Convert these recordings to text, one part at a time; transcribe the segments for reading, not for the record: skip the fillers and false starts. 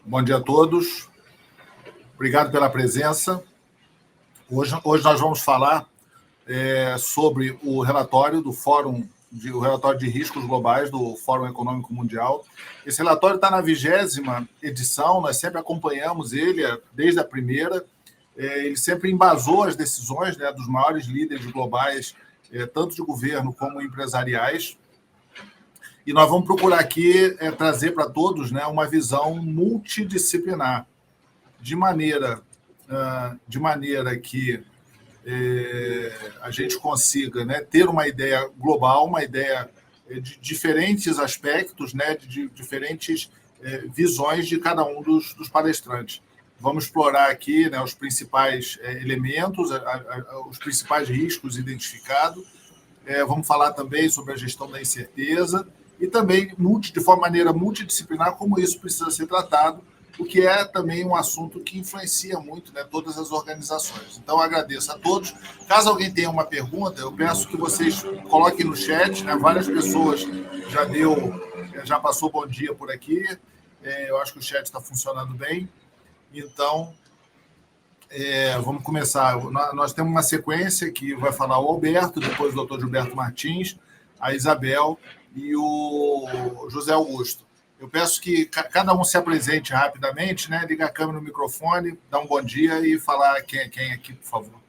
Bom dia a todos. Obrigado pela presença. Hoje nós vamos falar sobre o relatório do Fórum, o relatório de riscos globais do Fórum Econômico Mundial. Esse relatório está na 20ª edição, nós sempre acompanhamos ele desde a primeira. Ele sempre embasou as decisões, né, dos maiores líderes globais, tanto de governo como empresariais. E nós vamos procurar aqui trazer para todos, né, uma visão multidisciplinar, de maneira que a gente consiga, né, ter uma ideia global, uma ideia de diferentes aspectos, né, de diferentes visões de cada um dos palestrantes. Vamos explorar aqui, né, os principais elementos, os principais riscos identificados. Vamos falar também sobre a gestão da incerteza e também, de maneira multidisciplinar, como isso precisa ser tratado, o que é também um assunto que influencia muito, né, todas as organizações. Então, eu agradeço a todos. Caso alguém tenha uma pergunta, eu peço que vocês coloquem no chat, né? Várias pessoas já passou bom dia por aqui. Eu acho que o chat está funcionando bem. Então, vamos começar. Nós temos uma sequência que vai falar o Alberto, depois o Dr. Gilberto Martins, a Isabel e o José Augusto. Eu peço que cada um se apresente rapidamente, né? Liga a câmera no microfone, dá um bom dia e falar quem é aqui, por favor.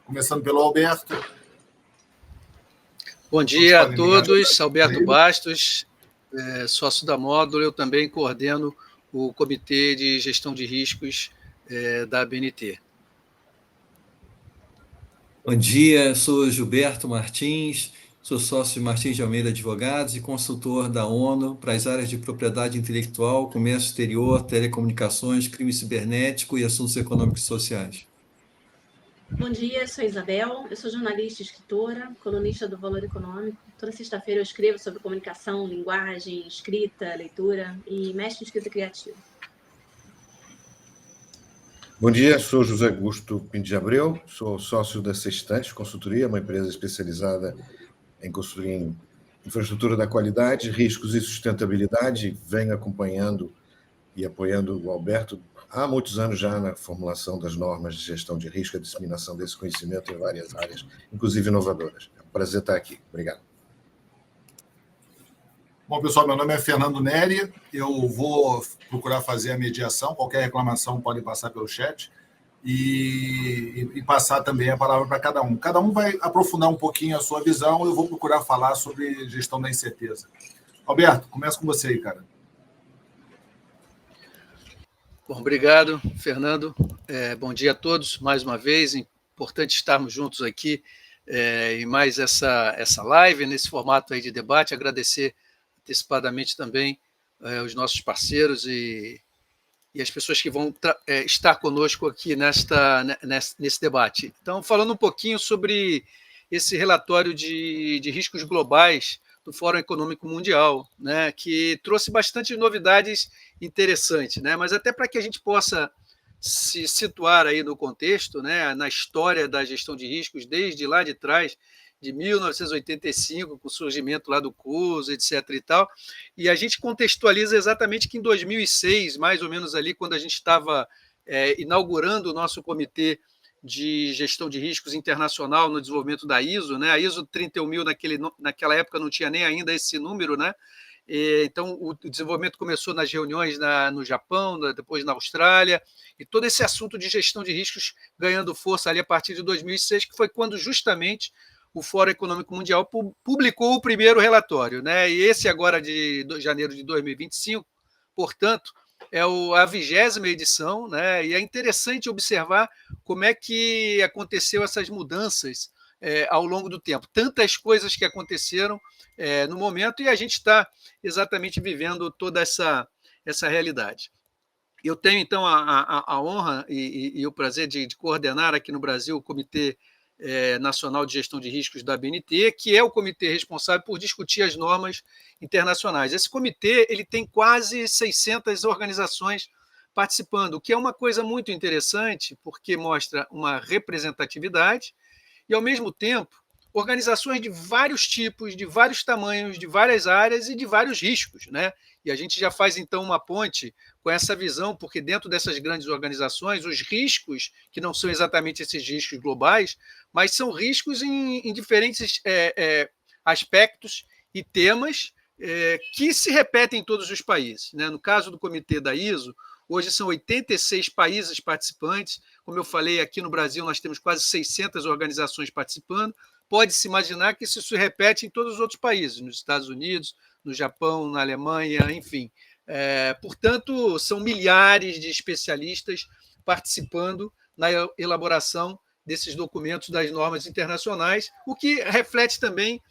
Começando pelo Alberto. Bom dia a todos, Alberto Bastos, sócio da Módulo. Eu também coordeno o Comitê de Gestão de Riscos da ABNT. Bom dia, sou Gilberto Martins, sou sócio de Martins de Almeida Advogados e consultor da ONU para as áreas de propriedade intelectual, comércio exterior, telecomunicações, crime cibernético e assuntos econômicos e sociais. Bom dia, sou Isabel, eu sou jornalista e escritora, colunista do Valor Econômico. Toda sexta-feira eu escrevo sobre comunicação, linguagem, escrita, leitura e mestre em escrita criativa. Bom dia, sou José Augusto Pinto de Abreu, sou sócio da Sextante Consultoria, uma empresa especializada em consultoria em infraestrutura da qualidade, riscos e sustentabilidade. Venho acompanhando e apoiando o Alberto há muitos anos já na formulação das normas de gestão de risco e a disseminação desse conhecimento em várias áreas, inclusive inovadoras. É um prazer estar aqui. Obrigado. Bom, pessoal, meu nome é Fernando Neri, eu vou procurar fazer a mediação, qualquer reclamação pode passar pelo chat e passar também a palavra para cada um. Cada um vai aprofundar um pouquinho a sua visão, eu vou procurar falar sobre gestão da incerteza. Alberto, começa com você aí, cara. Bom, obrigado, Fernando. Bom dia a todos, mais uma vez, importante estarmos juntos aqui em mais essa live, nesse formato aí de debate, agradecer antecipadamente também os nossos parceiros e as pessoas que vão estar conosco aqui nesse debate. Então, falando um pouquinho sobre esse relatório de riscos globais do Fórum Econômico Mundial, né, que trouxe bastante novidades interessantes, né, mas até para que a gente possa se situar aí no contexto, né, na história da gestão de riscos, desde lá de trás, de 1985, com o surgimento lá do CUS, etc. e tal, e a gente contextualiza exatamente que em 2006, mais ou menos ali, quando a gente estava inaugurando o nosso comitê de gestão de riscos internacional no desenvolvimento da ISO, né? A ISO 31000 naquela época não tinha nem ainda esse número, né? Então o desenvolvimento começou nas reuniões no Japão, depois na Austrália, e todo esse assunto de gestão de riscos ganhando força ali a partir de 2006, que foi quando justamente o Fórum Econômico Mundial publicou o primeiro relatório, né? E esse agora de janeiro de 2025, portanto, é a 20ª edição, né? E é interessante observar como é que aconteceu essas mudanças ao longo do tempo. Tantas coisas que aconteceram no momento e a gente está exatamente vivendo toda essa realidade. Eu tenho, então, a honra e o prazer de coordenar aqui no Brasil o Comitê Nacional de Gestão de Riscos da ABNT, que é o comitê responsável por discutir as normas internacionais. Esse comitê ele tem quase 600 organizações participando, o que é uma coisa muito interessante, porque mostra uma representatividade e, ao mesmo tempo, organizações de vários tipos, de vários tamanhos, de várias áreas e de vários riscos, né? E a gente já faz, então, uma ponte com essa visão, porque dentro dessas grandes organizações, os riscos, que não são exatamente esses riscos globais, mas são riscos em diferentes aspectos e temas que se repetem em todos os países, né? No caso do comitê da ISO, hoje são 86 países participantes. Como eu falei, aqui no Brasil nós temos quase 600 organizações participando. Pode-se imaginar que isso se repete em todos os outros países, nos Estados Unidos, no Japão, na Alemanha, enfim. Portanto, são milhares de especialistas participando na elaboração desses documentos das normas internacionais, o que reflete também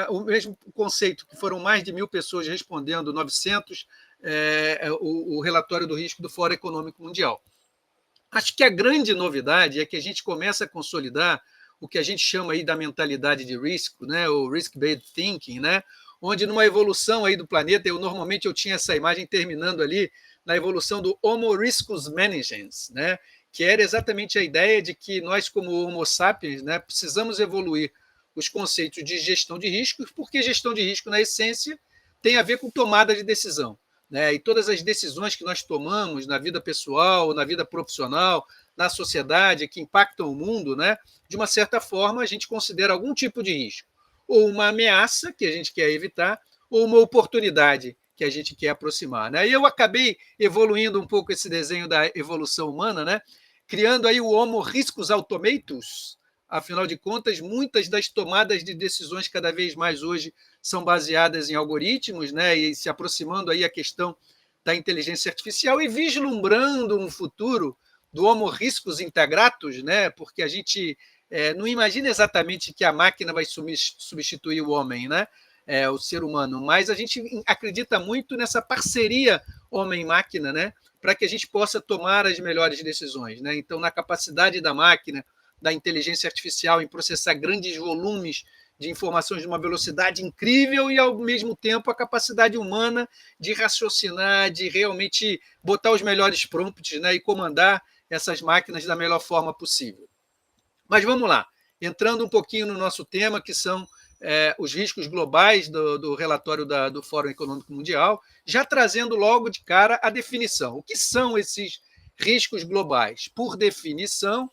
o mesmo conceito, que foram mais de 1.000 pessoas respondendo, 900, o relatório do risco do Fórum Econômico Mundial. Acho que a grande novidade é que a gente começa a consolidar o que a gente chama aí da mentalidade de risco, né, o risk-based thinking, né, onde numa evolução aí do planeta, normalmente eu tinha essa imagem terminando ali na evolução do Homo Riscus Managens, né, que era exatamente a ideia de que nós, como Homo sapiens, né, precisamos evoluir os conceitos de gestão de riscos, porque gestão de risco, na essência, tem a ver com tomada de decisão, né, e todas as decisões que nós tomamos na vida pessoal, na vida profissional, na sociedade, que impactam o mundo, né, de uma certa forma, a gente considera algum tipo de risco, ou uma ameaça que a gente quer evitar, ou uma oportunidade que a gente quer aproximar, né? E eu acabei evoluindo um pouco esse desenho da evolução humana, né, criando aí o Homo Riscus Automatus. Afinal de contas, muitas das tomadas de decisões cada vez mais hoje são baseadas em algoritmos, né, e se aproximando aí a questão da inteligência artificial e vislumbrando um futuro do Homo Riscus Integratus, né, porque a gente não imagina exatamente que a máquina vai substituir o homem, né, o ser humano, mas a gente acredita muito nessa parceria homem-máquina, né, para que a gente possa tomar as melhores decisões, né? Então, na capacidade da máquina, da inteligência artificial em processar grandes volumes de informações de uma velocidade incrível e, ao mesmo tempo, a capacidade humana de raciocinar, de realmente botar os melhores prompts, né, e comandar essas máquinas da melhor forma possível. Mas vamos lá, entrando um pouquinho no nosso tema, que são os riscos globais do relatório do Fórum Econômico Mundial, já trazendo logo de cara a definição. O que são esses riscos globais? Por definição,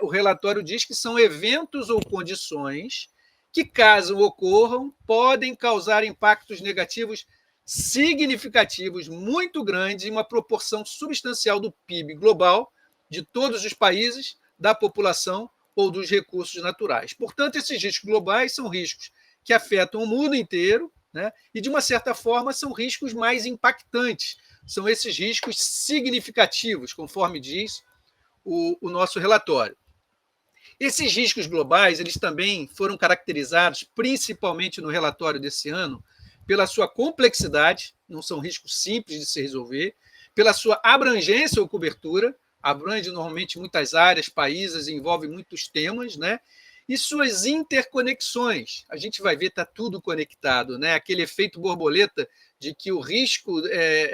o relatório diz que são eventos ou condições que, caso ocorram, podem causar impactos negativos significativos, muito grandes, em uma proporção substancial do PIB global, de todos os países, da população ou dos recursos naturais. Portanto, esses riscos globais são riscos que afetam o mundo inteiro, né, e, de uma certa forma, são riscos mais impactantes. São esses riscos significativos, conforme diz o nosso relatório. Esses riscos globais, eles também foram caracterizados, principalmente no relatório desse ano, pela sua complexidade, não são riscos simples de se resolver, pela sua abrangência ou cobertura, abrange normalmente muitas áreas, países, envolve muitos temas, né? E suas interconexões. A gente vai ver, está tudo conectado, né? Aquele efeito borboleta de que o risco,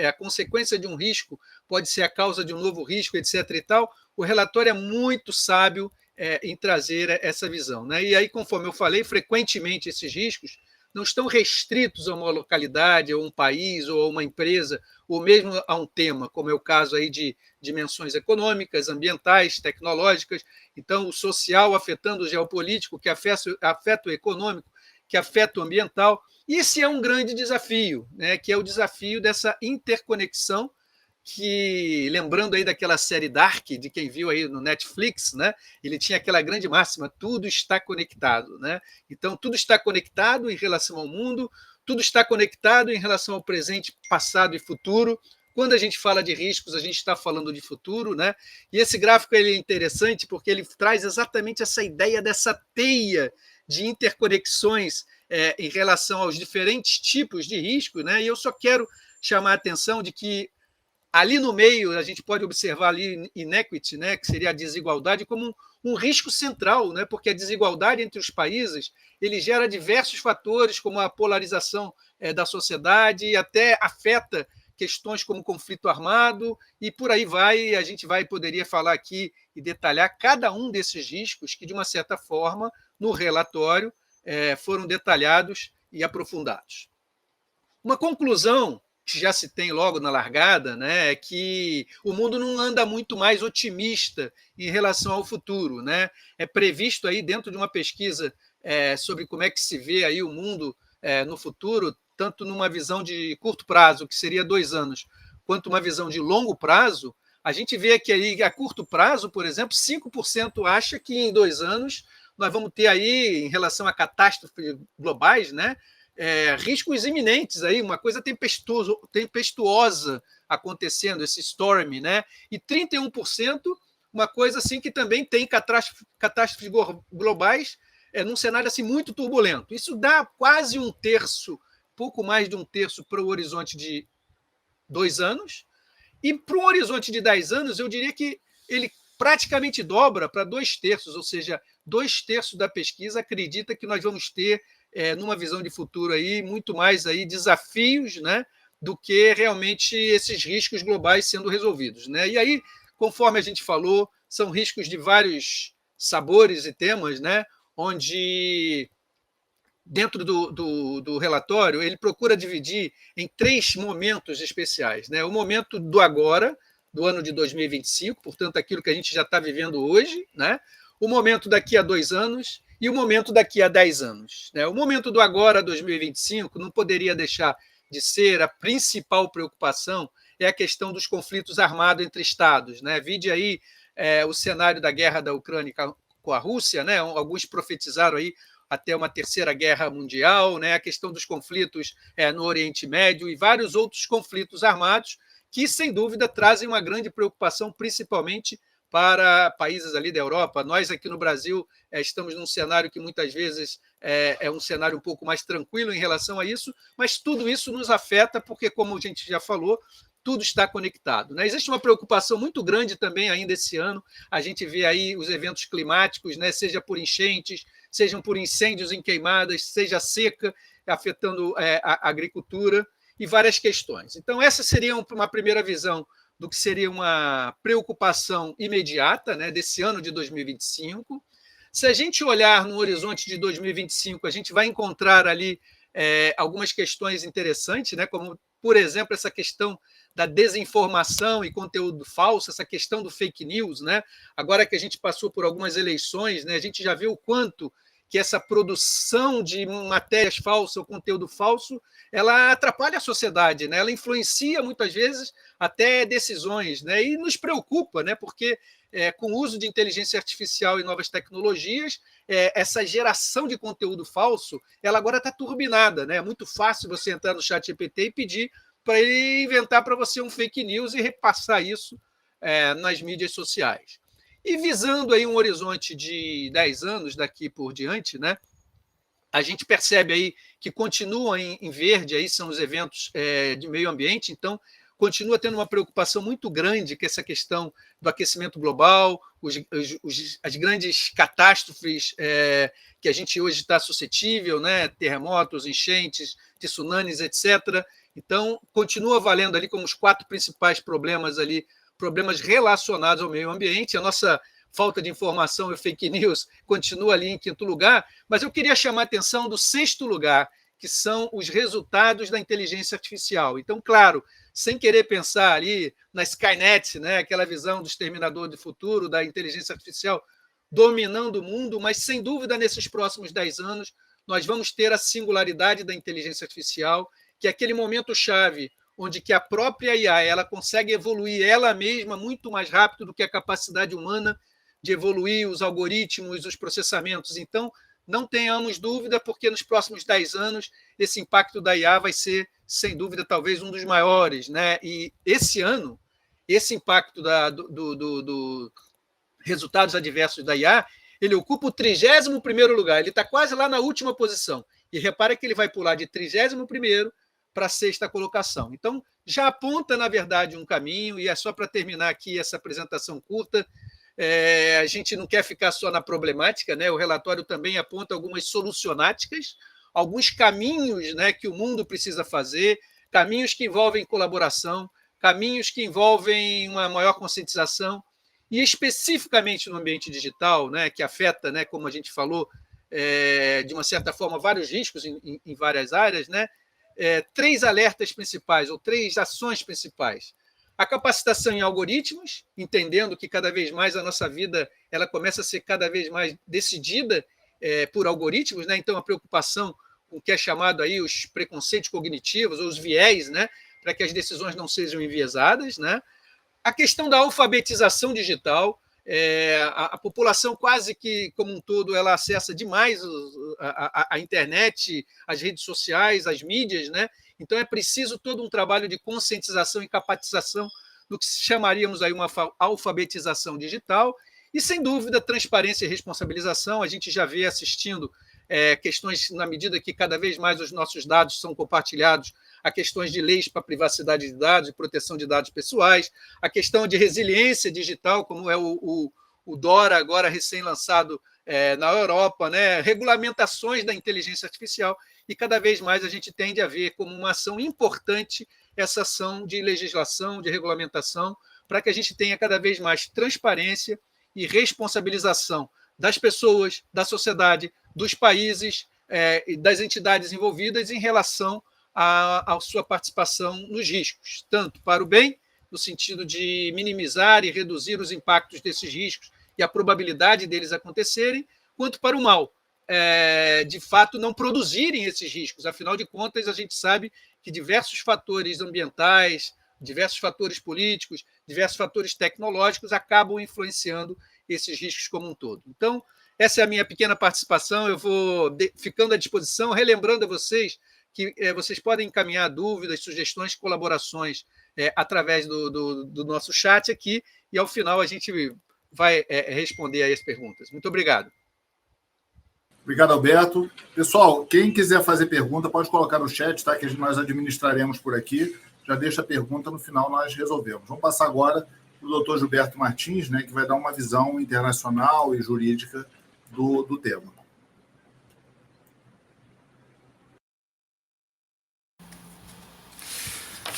a consequência de um risco pode ser a causa de um novo risco, etc. e tal. O relatório é muito sábio em trazer essa visão, né? E aí, conforme eu falei, frequentemente esses riscos não estão restritos a uma localidade, ou um país, ou a uma empresa, ou mesmo a um tema, como é o caso aí de dimensões econômicas, ambientais, tecnológicas. Então, o social afetando o geopolítico, que afeta o econômico, que afeta o ambiental. E esse é um grande desafio, né, que é o desafio dessa interconexão, que, lembrando aí daquela série Dark, de quem viu aí no Netflix, né, ele tinha aquela grande máxima, tudo está conectado, né? Então, tudo está conectado em relação ao mundo, tudo está conectado em relação ao presente, passado e futuro. Quando a gente fala de riscos, a gente está falando de futuro, né? E esse gráfico ele é interessante porque ele traz exatamente essa ideia dessa teia de interconexões em relação aos diferentes tipos de risco, né? E eu só quero chamar a atenção de que ali no meio, a gente pode observar ali inequity, né, que seria a desigualdade, como um risco central, né, porque a desigualdade entre os países ele gera diversos fatores, como a polarização da sociedade, e até afeta questões como conflito armado, e por aí vai. A gente poderia falar aqui e detalhar cada um desses riscos que, de uma certa forma, no relatório, foram detalhados e aprofundados. Uma conclusão que já se tem logo na largada, né, é que o mundo não anda muito mais otimista em relação ao futuro, né? É previsto aí dentro de uma pesquisa sobre como é que se vê aí o mundo no futuro, tanto numa visão de curto prazo, que seria 2 anos, quanto uma visão de longo prazo. A gente vê que aí, a curto prazo, por exemplo, 5% acha que em 2 anos nós vamos ter aí, em relação a catástrofes globais, né, riscos iminentes, aí, uma coisa tempestuosa acontecendo, esse storm, né? E 31%, uma coisa assim que também tem catástrofes globais num cenário assim muito turbulento. Isso dá quase 1/3, pouco mais de 1/3 para o horizonte de 2 anos, e para um horizonte de 10 anos, eu diria que ele praticamente dobra para 2/3, ou seja, 2/3 da pesquisa acredita que nós vamos ter, numa visão de futuro, aí, muito mais aí desafios, né, do que realmente esses riscos globais sendo resolvidos, né? E aí, conforme a gente falou, são riscos de vários sabores e temas, né, onde, dentro do relatório, ele procura dividir em 3 momentos especiais, né? O momento do agora, do ano de 2025, portanto, aquilo que a gente já está vivendo hoje, né? O momento daqui a 2 anos e o momento daqui a 10 anos. Né? O momento do agora, 2025, não poderia deixar de ser a principal preocupação, é a questão dos conflitos armados entre Estados. Né? Vide aí o cenário da guerra da Ucrânia com a Rússia, né? Alguns profetizaram aí até uma terceira guerra mundial, né? A questão dos conflitos no Oriente Médio e vários outros conflitos armados que, sem dúvida, trazem uma grande preocupação, principalmente para países ali da Europa. Nós, aqui no Brasil, estamos num cenário que muitas vezes é um cenário um pouco mais tranquilo em relação a isso, mas tudo isso nos afeta porque, como a gente já falou, tudo está conectado. Né? Existe uma preocupação muito grande também ainda esse ano. A gente vê aí os eventos climáticos, né? Seja por enchentes, sejam por incêndios em queimadas, seja seca, afetando a agricultura e várias questões. Então, essa seria uma primeira visão do que seria uma preocupação imediata, né, desse ano de 2025. Se a gente olhar no horizonte de 2025, a gente vai encontrar ali algumas questões interessantes, né, como, por exemplo, essa questão da desinformação e conteúdo falso, essa questão do fake news. Né? Agora que a gente passou por algumas eleições, né, a gente já viu o quanto que essa produção de matérias falsas ou conteúdo falso, ela atrapalha a sociedade, né? Ela influencia muitas vezes até decisões, né? E nos preocupa, né? Porque com o uso de inteligência artificial e novas tecnologias, essa geração de conteúdo falso, ela agora está turbinada, né? É muito fácil você entrar no ChatGPT e pedir para ele inventar para você um fake news e repassar isso nas mídias sociais. E visando aí um horizonte de 10 anos daqui por diante, né, a gente percebe aí que continuam em verde, aí são os eventos de meio ambiente, então continua tendo uma preocupação muito grande com essa questão do aquecimento global, as grandes catástrofes que a gente hoje está suscetível, né, terremotos, enchentes, tsunamis, etc. Então, continua valendo ali como os 4 principais problemas ali, problemas relacionados ao meio ambiente. A nossa falta de informação e fake news continua ali em 5º lugar, mas eu queria chamar a atenção do 6º lugar, que são os resultados da inteligência artificial. Então, claro, sem querer pensar ali na Skynet, né, aquela visão do exterminador do futuro, da inteligência artificial dominando o mundo, mas, sem dúvida, nesses próximos 10 anos, nós vamos ter a singularidade da inteligência artificial, que é aquele momento-chave onde que a própria IA ela consegue evoluir ela mesma muito mais rápido do que a capacidade humana de evoluir os algoritmos, os processamentos. Então, não tenhamos dúvida, porque nos próximos 10 anos esse impacto da IA vai ser, sem dúvida, talvez um dos maiores. Né? E esse ano, esse impacto do resultados adversos da IA, ele ocupa o 31º lugar, ele está quase lá na última posição. E repara que ele vai pular de 31º para a 6ª colocação. Então, já aponta, na verdade, um caminho, e é só para terminar aqui essa apresentação curta, a gente não quer ficar só na problemática, né? O relatório também aponta algumas solucionáticas, alguns caminhos, né, que o mundo precisa fazer, caminhos que envolvem colaboração, caminhos que envolvem uma maior conscientização, e especificamente no ambiente digital, né, que afeta, né, como a gente falou, de uma certa forma, vários riscos em várias áreas, né? 3 alertas principais, ou 3 ações principais. A capacitação em algoritmos, entendendo que cada vez mais a nossa vida ela começa a ser cada vez mais decidida por algoritmos, né? Então, a preocupação com o que é chamado aí os preconceitos cognitivos, ou os viés, né? Para que as decisões não sejam enviesadas, né? A questão da alfabetização digital, a população quase que como um todo ela acessa demais a internet, as redes sociais, as mídias, né? Então é preciso todo um trabalho de conscientização e capacitação do que chamaríamos aí uma alfabetização digital e, sem dúvida, transparência e responsabilização. A gente já vê assistindo questões, na medida que cada vez mais os nossos dados são compartilhados, a questões de leis para privacidade de dados e proteção de dados pessoais, a questão de resiliência digital, como é o DORA, agora recém-lançado na Europa, né? Regulamentações da inteligência artificial, e cada vez mais a gente tende a ver como uma ação importante essa ação de legislação, de regulamentação, para que a gente tenha cada vez mais transparência e responsabilização das pessoas, da sociedade, dos países e das entidades envolvidas em relação à sua participação nos riscos, tanto para o bem, no sentido de minimizar e reduzir os impactos desses riscos e a probabilidade deles acontecerem, quanto para o mal, de fato não produzirem esses riscos. Afinal de contas, a gente sabe que diversos fatores ambientais, diversos fatores políticos, diversos fatores tecnológicos acabam influenciando esses riscos como um todo. Então, essa é a minha pequena participação. Eu vou ficando à disposição, relembrando a vocês que vocês podem encaminhar dúvidas, sugestões, colaborações através do nosso chat aqui, e ao final a gente vai responder aí as perguntas. Muito obrigado. Obrigado, Alberto. Pessoal, quem quiser fazer pergunta, pode colocar no chat, tá? Que nós administraremos por aqui. Já deixa a pergunta, no final nós resolvemos. Vamos passar agora para o doutor Gilberto Martins, né, que vai dar uma visão internacional e jurídica do tema.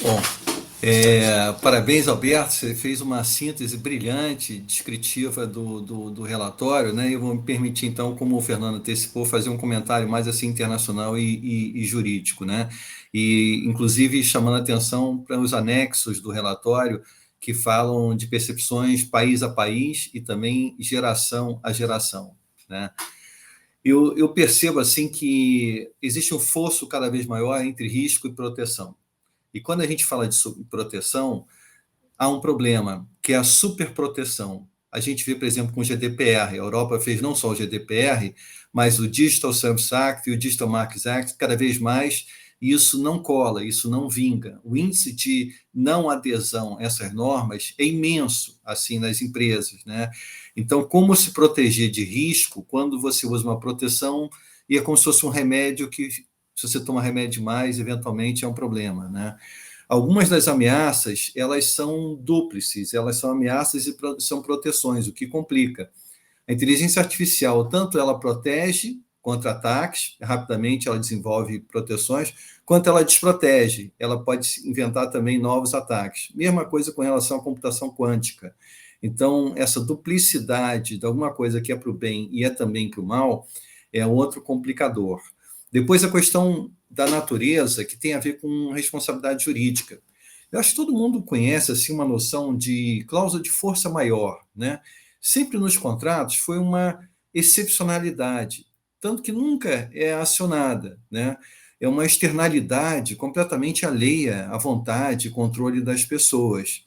Bom, parabéns, Alberto. Você fez uma síntese brilhante, descritiva do relatório, né? Eu vou me permitir, então, como o Fernando antecipou, fazer um comentário mais assim internacional e jurídico, né? E, inclusive, chamando a atenção para os anexos do relatório que falam de percepções país a país e também geração a geração, né? Eu percebo assim que existe um fosso cada vez maior entre risco e proteção. E quando a gente fala de proteção, há um problema, que é a superproteção. A gente vê, por exemplo, com o GDPR. A Europa fez não só o GDPR, mas o Digital Services Act e o Digital Markets Act, cada vez mais, isso não cola, isso não vinga. O índice de não adesão a essas normas é imenso, assim, nas empresas, né? Então, como se proteger de risco quando você usa uma proteção e é como se fosse um remédio que, se você toma remédio demais, eventualmente é um problema, né? Algumas das ameaças, elas são dúplices, elas são ameaças e são proteções, o que complica. A inteligência artificial, tanto ela protege contra ataques, rapidamente ela desenvolve proteções, quanto ela desprotege, ela pode inventar também novos ataques. Mesma coisa com relação à computação quântica. Então, essa duplicidade de alguma coisa que é para o bem e é também para o mal, é outro complicador. Depois, a questão da natureza, que tem a ver com responsabilidade jurídica. Eu acho que todo mundo conhece assim, uma noção de cláusula de força maior, né? Sempre nos contratos foi uma excepcionalidade, tanto que nunca é acionada, né? É uma externalidade completamente alheia à vontade e controle das pessoas.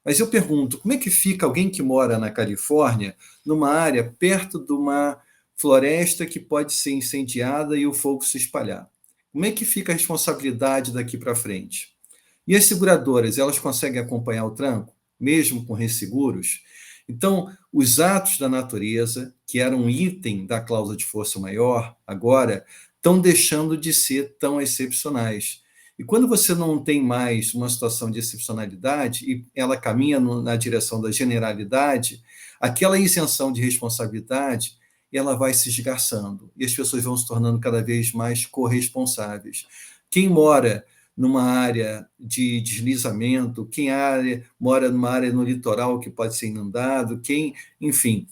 Mas eu pergunto, como é que fica alguém que mora na Califórnia, numa área perto de uma floresta que pode ser incendiada e o fogo se espalhar? Como é que fica a responsabilidade daqui para frente? E as seguradoras, elas conseguem acompanhar o tranco, mesmo com resseguros? Então, os atos da natureza, que eram um item da cláusula de força maior, agora estão deixando de ser tão excepcionais. E quando você não tem mais uma situação de excepcionalidade e ela caminha na direção da generalidade, aquela isenção de responsabilidade ela vai se esgarçando e as pessoas vão se tornando cada vez mais corresponsáveis. Quem mora numa área de deslizamento, quem mora numa área no litoral que pode ser inundado, enfim,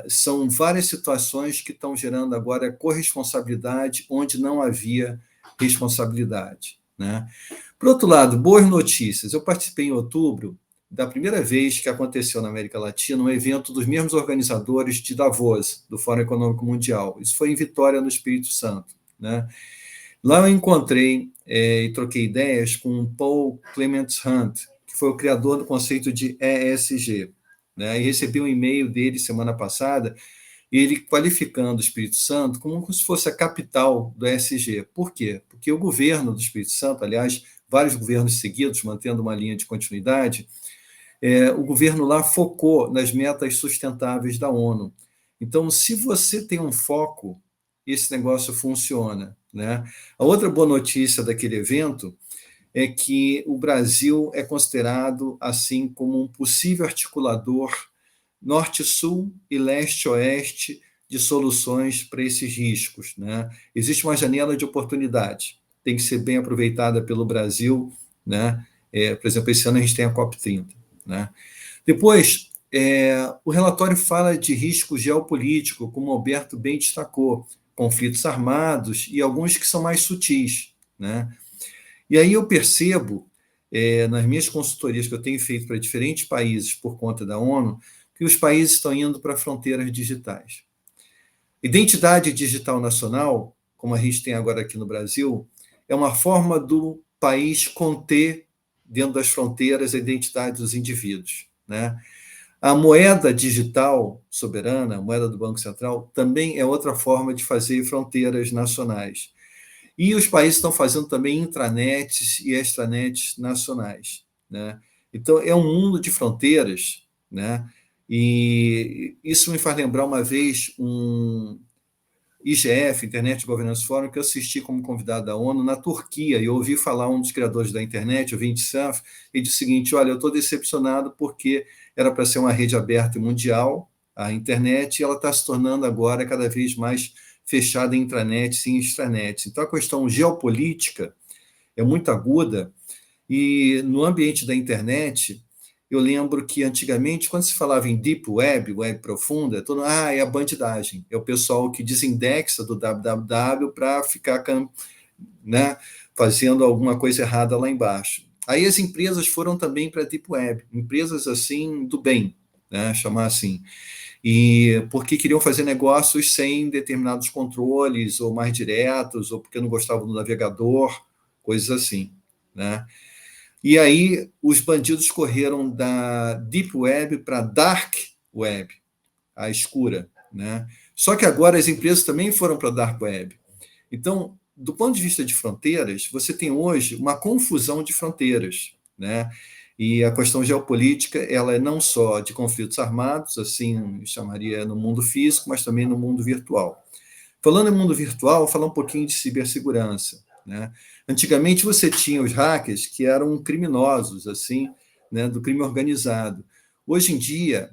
são várias situações que estão gerando agora corresponsabilidade onde não havia responsabilidade, né? Por outro lado, boas notícias. Eu participei em outubro da primeira vez que aconteceu na América Latina um evento dos mesmos organizadores de Davos, do Fórum Econômico Mundial. Isso foi em Vitória, no Espírito Santo, né? Lá eu encontrei e troquei ideias com o Paul Clement-Hunt, que foi o criador do conceito de ESG, né? E recebi um e-mail dele semana passada, ele qualificando o Espírito Santo como se fosse a capital do ESG. Por quê? Porque o governo do Espírito Santo, aliás, vários governos seguidos, mantendo uma linha de continuidade, o governo lá focou nas metas sustentáveis da ONU. Então, se você tem um foco, esse negócio funciona, né? A outra boa notícia daquele evento é que o Brasil é considerado assim como um possível articulador norte-sul e leste-oeste de soluções para esses riscos, né? Existe uma janela de oportunidade, tem que ser bem aproveitada pelo Brasil, né? Por exemplo, esse ano a gente tem a COP30, né? Depois, o relatório fala de risco geopolítico, como o Alberto bem destacou, conflitos armados e alguns que são mais sutis, né? E aí eu percebo, nas minhas consultorias que eu tenho feito para diferentes países por conta da ONU, que os países estão indo para fronteiras digitais. Identidade digital nacional, como a gente tem agora aqui no Brasil, é uma forma do país conter dentro das fronteiras a identidade dos indivíduos, né? A moeda digital soberana, a moeda do Banco Central, também é outra forma de fazer fronteiras nacionais. E os países estão fazendo também intranets e extranets nacionais, né? Então, é um mundo de fronteiras, né? E isso me faz lembrar uma vez um IGF, Internet Governance Forum, que eu assisti como convidado da ONU na Turquia, e eu ouvi falar um dos criadores da internet, o Vint Cerf, e disse o seguinte: olha, eu estou decepcionado porque era para ser uma rede aberta e mundial, a internet, e ela está se tornando agora cada vez mais fechada em intranets e extranets. Então, a questão geopolítica é muito aguda, e no ambiente da internet, eu lembro que antigamente, quando se falava em Deep Web, web profunda, é a bandidagem, é o pessoal que desindexa do www para ficar, né, fazendo alguma coisa errada lá embaixo. Aí as empresas foram também para a Deep Web, empresas assim do bem, né, chamar assim, e porque queriam fazer negócios sem determinados controles, ou mais diretos, ou porque não gostavam do navegador, coisas assim, né? E aí os bandidos correram da Deep Web para a Dark Web, a escura, né? Só que agora as empresas também foram para a Dark Web. Então, do ponto de vista de fronteiras, você tem hoje uma confusão de fronteiras, né? E a questão geopolítica, ela é não só de conflitos armados, assim chamaria no mundo físico, mas também no mundo virtual. Falando em mundo virtual, vou falar um pouquinho de cibersegurança, né? Antigamente você tinha os hackers que eram criminosos, assim, né, do crime organizado. Hoje em dia,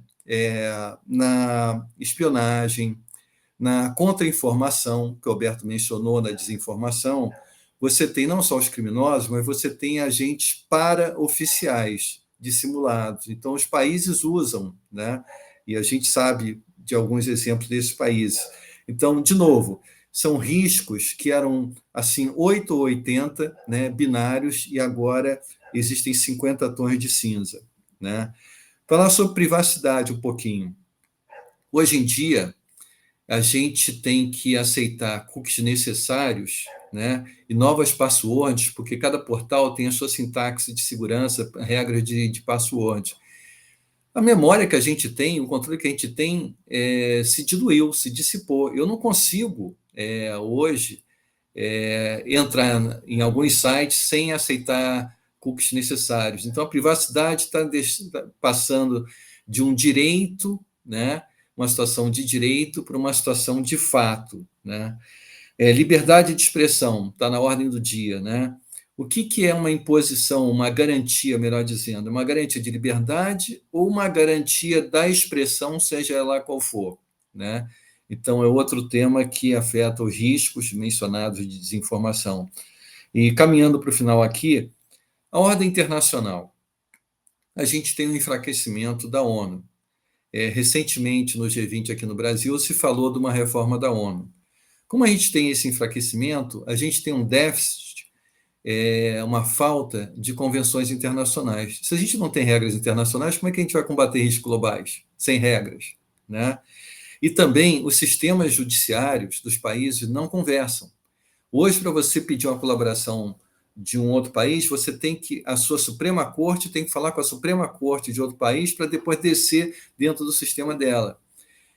na espionagem, na contra-informação, que o Alberto mencionou, na desinformação, você tem não só os criminosos, mas você tem agentes paraoficiais dissimulados. Então, os países usam, né? E a gente sabe de alguns exemplos desses países. Então, de novo, são riscos que eram assim 8 ou 80, né, binários, e agora existem 50 tons de cinza, né? Falar sobre privacidade um pouquinho. Hoje em dia, a gente tem que aceitar cookies necessários, né, e novas passwords, porque cada portal tem a sua sintaxe de segurança, regras de password. A memória que a gente tem, o controle que a gente tem, se diluiu, se dissipou. Eu não consigo, hoje, entrar em alguns sites sem aceitar cookies necessários. Então, a privacidade está passando de um direito, né, uma situação de direito, para uma situação de fato, né? Liberdade de expressão está na ordem do dia, né? O que é uma imposição, uma garantia, melhor dizendo? Uma garantia de liberdade ou uma garantia da expressão, seja ela qual for, né? Então, é outro tema que afeta os riscos mencionados de desinformação. E caminhando para o final aqui, a ordem internacional. A gente tem um enfraquecimento da ONU. recentemente no G20 aqui no Brasil se falou de uma reforma da ONU. Como a gente tem esse enfraquecimento, a gente tem um déficit, uma falta de convenções internacionais. Se a gente não tem regras internacionais, como é que a gente vai combater riscos globais? Sem regras, né? E também os sistemas judiciários dos países não conversam. Hoje, para você pedir uma colaboração de um outro país, a sua Suprema Corte tem que falar com a Suprema Corte de outro país para depois descer dentro do sistema dela.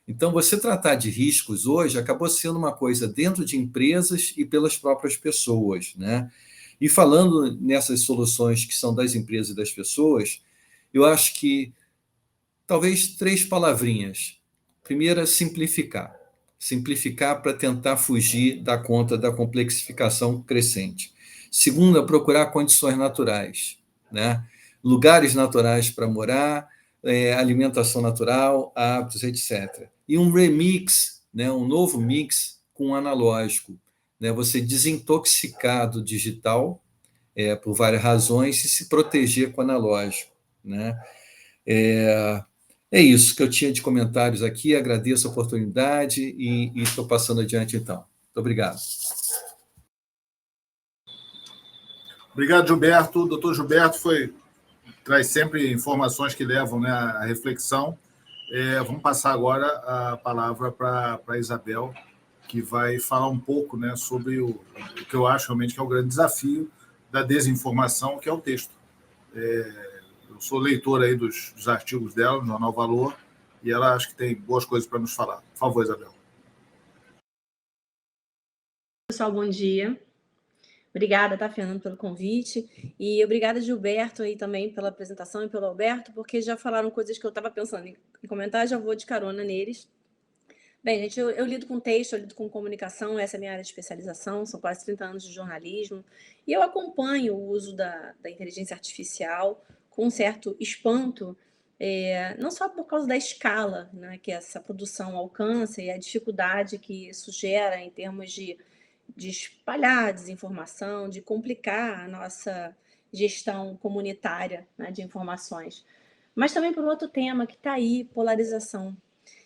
Então, você tratar de riscos hoje acabou sendo uma coisa dentro de empresas e pelas próprias pessoas, né? E falando nessas soluções que são das empresas e das pessoas, eu acho que talvez 3 palavrinhas. Primeira, simplificar. Simplificar para tentar fugir da conta da complexificação crescente. Segunda, procurar condições naturais, né? Lugares naturais para morar, alimentação natural, hábitos, etc. E um remix, né? Um novo mix com o analógico, né? Você desintoxicar do digital, por várias razões, e se proteger com o analógico, né? É isso que eu tinha de comentários aqui, agradeço a oportunidade e estou passando adiante, então. Muito obrigado. Obrigado, Gilberto. O doutor Gilberto traz sempre informações que levam, né, à reflexão. Vamos passar agora a palavra para a Isabel, que vai falar um pouco, né, sobre o que eu acho realmente que é o grande desafio da desinformação, que é o texto. Eu sou leitor aí dos artigos dela, no Jornal Valor, e ela acho que tem boas coisas para nos falar. Por favor, Isabel. Pessoal, bom dia. Obrigada, tá, Fernando, pelo convite. E obrigada, Gilberto, aí também pela apresentação e pelo Alberto, porque já falaram coisas que eu estava pensando em comentar, já vou de carona neles. Bem, gente, eu lido com texto, eu lido com comunicação, essa é a minha área de especialização, são quase 30 anos de jornalismo, e eu acompanho o uso da inteligência artificial com um certo espanto, não só por causa da escala, né, que essa produção alcança e a dificuldade que isso gera em termos de espalhar desinformação, de complicar a nossa gestão comunitária, né, de informações, mas também por outro tema que está aí, polarização.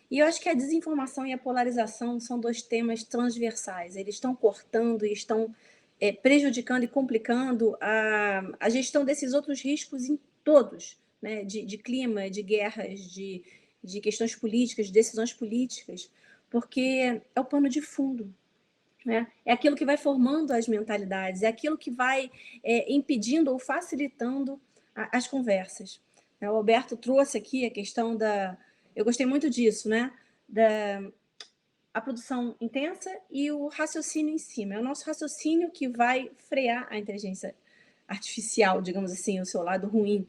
E eu acho que a desinformação e a polarização são 2 temas transversais. Eles estão cortando e estão prejudicando e complicando a gestão desses outros riscos em todos, né? De clima, de guerras, de questões políticas, de decisões políticas, porque é o pano de fundo, né? É aquilo que vai formando as mentalidades, é aquilo que vai impedindo ou facilitando as conversas. O Alberto trouxe aqui a questão eu gostei muito disso, né? A produção intensa e o raciocínio em cima. É o nosso raciocínio que vai frear a inteligência artificial, digamos assim, o seu lado ruim.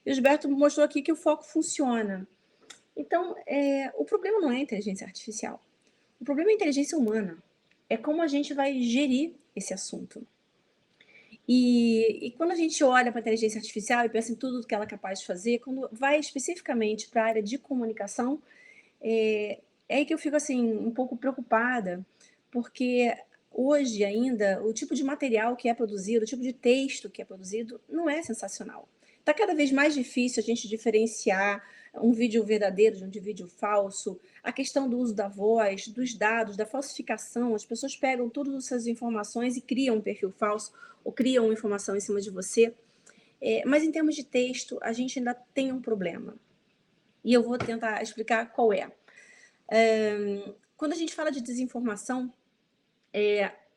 E o Gilberto mostrou aqui que o foco funciona. Então, o problema não é a inteligência artificial. O problema é a inteligência humana. É como a gente vai gerir esse assunto. E quando a gente olha para a inteligência artificial e pensa em tudo que ela é capaz de fazer, quando vai especificamente para a área de comunicação, é aí que eu fico assim um pouco preocupada, porque hoje ainda o tipo de material que é produzido, o tipo de texto que é produzido não é sensacional. Está cada vez mais difícil a gente diferenciar um vídeo verdadeiro de um vídeo falso, a questão do uso da voz, dos dados, da falsificação. As pessoas pegam todas essas informações e criam um perfil falso ou criam informação em cima de você. Mas em termos de texto, a gente ainda tem um problema. E eu vou tentar explicar qual é. Quando a gente fala de desinformação,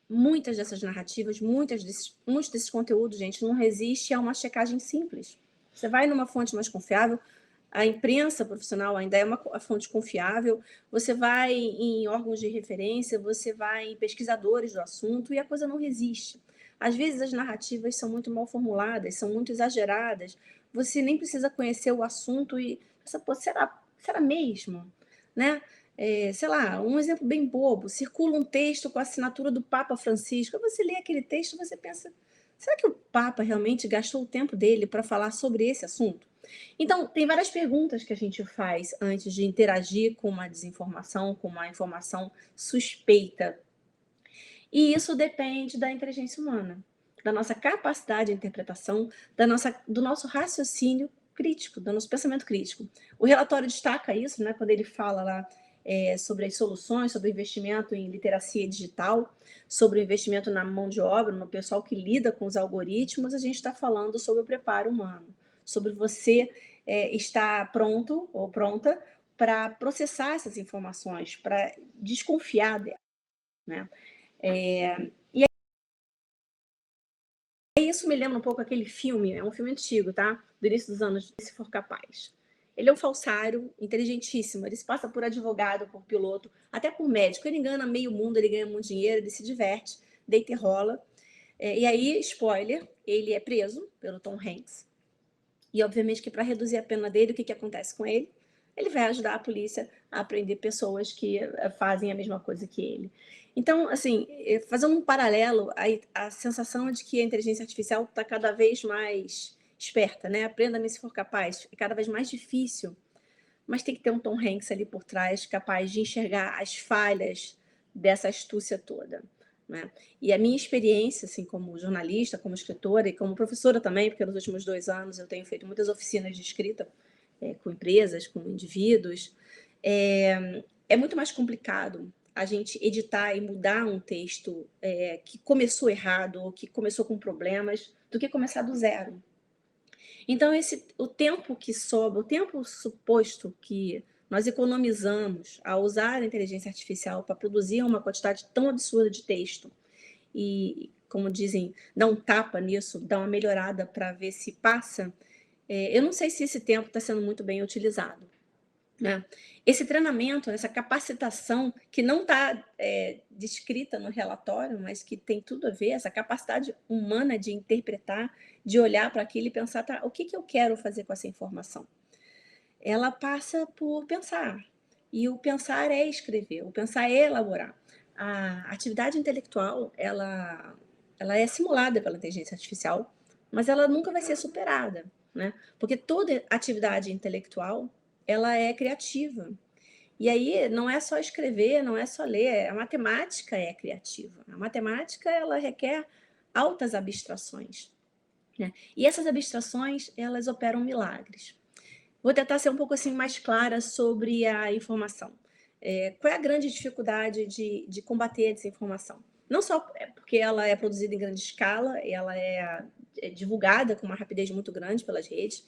muitas dessas narrativas, muitos desses conteúdos, gente, não resiste a uma checagem simples. Você vai numa fonte mais confiável, a imprensa profissional ainda é uma fonte confiável, você vai em órgãos de referência, você vai em pesquisadores do assunto e a coisa não resiste. Às vezes as narrativas são muito mal formuladas, são muito exageradas, você nem precisa conhecer o assunto e pensa, pô, será mesmo? Né? Sei lá, um exemplo bem bobo, circula um texto com a assinatura do Papa Francisco, você lê aquele texto e você pensa, será que o Papa realmente gastou o tempo dele para falar sobre esse assunto? Então, tem várias perguntas que a gente faz antes de interagir com uma desinformação, com uma informação suspeita. E isso depende da inteligência humana, da nossa capacidade de interpretação, do nosso raciocínio crítico, do nosso pensamento crítico. O relatório destaca isso, né, quando ele fala lá sobre as soluções, sobre o investimento em literacia digital, sobre o investimento na mão de obra, no pessoal que lida com os algoritmos. A gente está falando sobre o preparo humano, sobre você estar pronto ou pronta para processar essas informações, para desconfiar delas, né? E isso me lembra um pouco aquele filme, é um filme antigo, tá? Do início dos anos, Se For Capaz. Ele é um falsário inteligentíssimo, ele se passa por advogado, por piloto, até por médico. Ele engana meio mundo, ele ganha muito dinheiro, ele se diverte, deita e rola. E aí, spoiler, ele é preso pelo Tom Hanks. E obviamente que para reduzir a pena dele, o que acontece com ele? Ele vai ajudar a polícia a prender pessoas que fazem a mesma coisa que ele. Então, assim, fazendo um paralelo, a sensação é de que a inteligência artificial está cada vez mais esperta, né? Aprenda-me se for capaz. É cada vez mais difícil, mas tem que ter um Tom Hanks ali por trás, capaz de enxergar as falhas dessa astúcia toda, né? E a minha experiência, assim, como jornalista, como escritora e como professora também, porque nos últimos 2 anos eu tenho feito muitas oficinas de escrita com empresas, com indivíduos, é muito mais complicado a gente editar e mudar um texto que começou errado ou que começou com problemas do que começar do zero. Então, o tempo que sobra, o tempo suposto que nós economizamos ao usar a inteligência artificial para produzir uma quantidade tão absurda de texto e, como dizem, dar um tapa nisso, dar uma melhorada para ver se passa, eu não sei se esse tempo está sendo muito bem utilizado, né? Esse treinamento, essa capacitação que não está descrita no relatório, mas que tem tudo a ver, essa capacidade humana de interpretar, de olhar para aquilo e pensar, tá, o que eu quero fazer com essa informação? Ela passa por pensar, e o pensar é escrever, o pensar é elaborar. A atividade intelectual, ela é simulada pela inteligência artificial, mas ela nunca vai ser superada, né? Porque toda atividade intelectual, ela é criativa. E aí não é só escrever, não é só ler, a matemática é criativa. A matemática, ela requer altas abstrações, né? E essas abstrações, elas operam milagres. Vou tentar ser um pouco assim mais clara sobre a informação. Qual é a grande dificuldade de combater a desinformação? Não só porque ela é produzida em grande escala, ela é divulgada com uma rapidez muito grande pelas redes,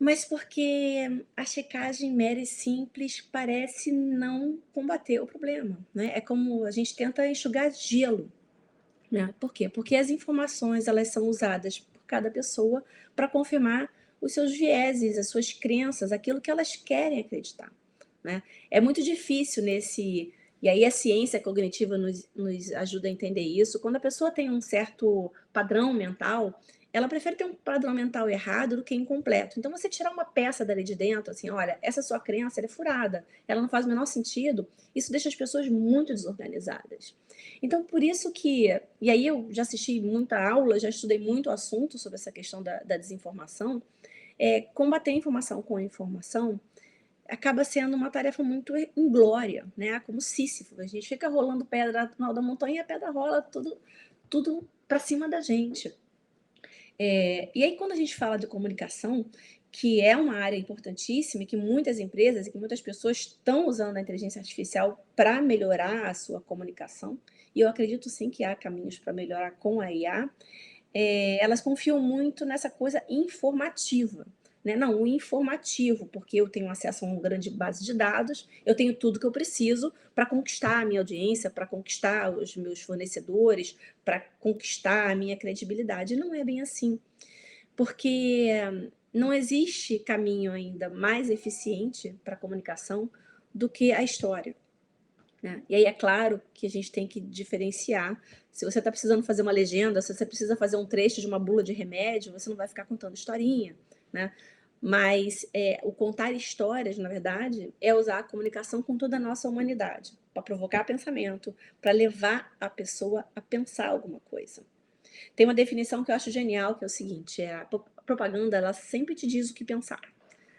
mas porque a checagem mera e simples parece não combater o problema, né? É como a gente tenta enxugar gelo, né? Por quê? Porque as informações, elas são usadas por cada pessoa para confirmar os seus vieses, as suas crenças, aquilo que elas querem acreditar, né? É muito difícil e aí a ciência cognitiva nos ajuda a entender isso. Quando a pessoa tem um certo padrão mental, ela prefere ter um padrão mental errado do que incompleto. Então, você tirar uma peça dali de dentro, assim, olha, essa sua crença, ela é furada, ela não faz o menor sentido, isso deixa as pessoas muito desorganizadas. Então, por isso que... E aí eu já assisti muita aula, já estudei muito assunto sobre essa questão da desinformação. Combater a informação com a informação acaba sendo uma tarefa muito inglória, né? Como Sísifo. A gente fica rolando pedra no alto da montanha e a pedra rola tudo para cima da gente. E aí, quando a gente fala de comunicação, que é uma área importantíssima e que muitas empresas e que muitas pessoas estão usando a inteligência artificial para melhorar a sua comunicação, e eu acredito sim que há caminhos para melhorar com a IA, elas confiam muito nessa coisa informativa, né? Não, o informativo, porque eu tenho acesso a uma grande base de dados, eu tenho tudo que eu preciso para conquistar a minha audiência, para conquistar os meus fornecedores, para conquistar a minha credibilidade. Não é bem assim, porque não existe caminho ainda mais eficiente para a comunicação do que a história, né? E aí é claro que a gente tem que diferenciar. Se você está precisando fazer uma legenda, se você precisa fazer um trecho de uma bula de remédio, você não vai ficar contando historinha, né? Mas o contar histórias, na verdade, é usar a comunicação com toda a nossa humanidade, para provocar pensamento, para levar a pessoa a pensar alguma coisa. Tem uma definição que eu acho genial, que é o seguinte: a propaganda, ela sempre te diz o que pensar.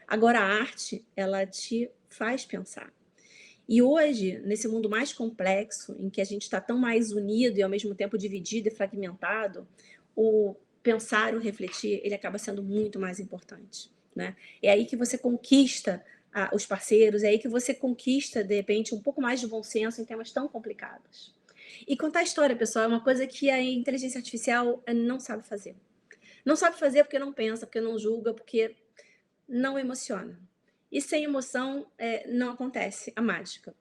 Agora, a arte, ela te faz pensar. E hoje, nesse mundo mais complexo, em que a gente está tão mais unido e ao mesmo tempo dividido e fragmentado, o pensar, o refletir, ele acaba sendo muito mais importante, né? É aí que você conquista os parceiros, é aí que você conquista, de repente, um pouco mais de bom senso em temas tão complicados. E contar história, pessoal, é uma coisa que a inteligência artificial não sabe fazer. Não sabe fazer porque não pensa, porque não julga, porque não emociona. E sem emoção não acontece a mágica.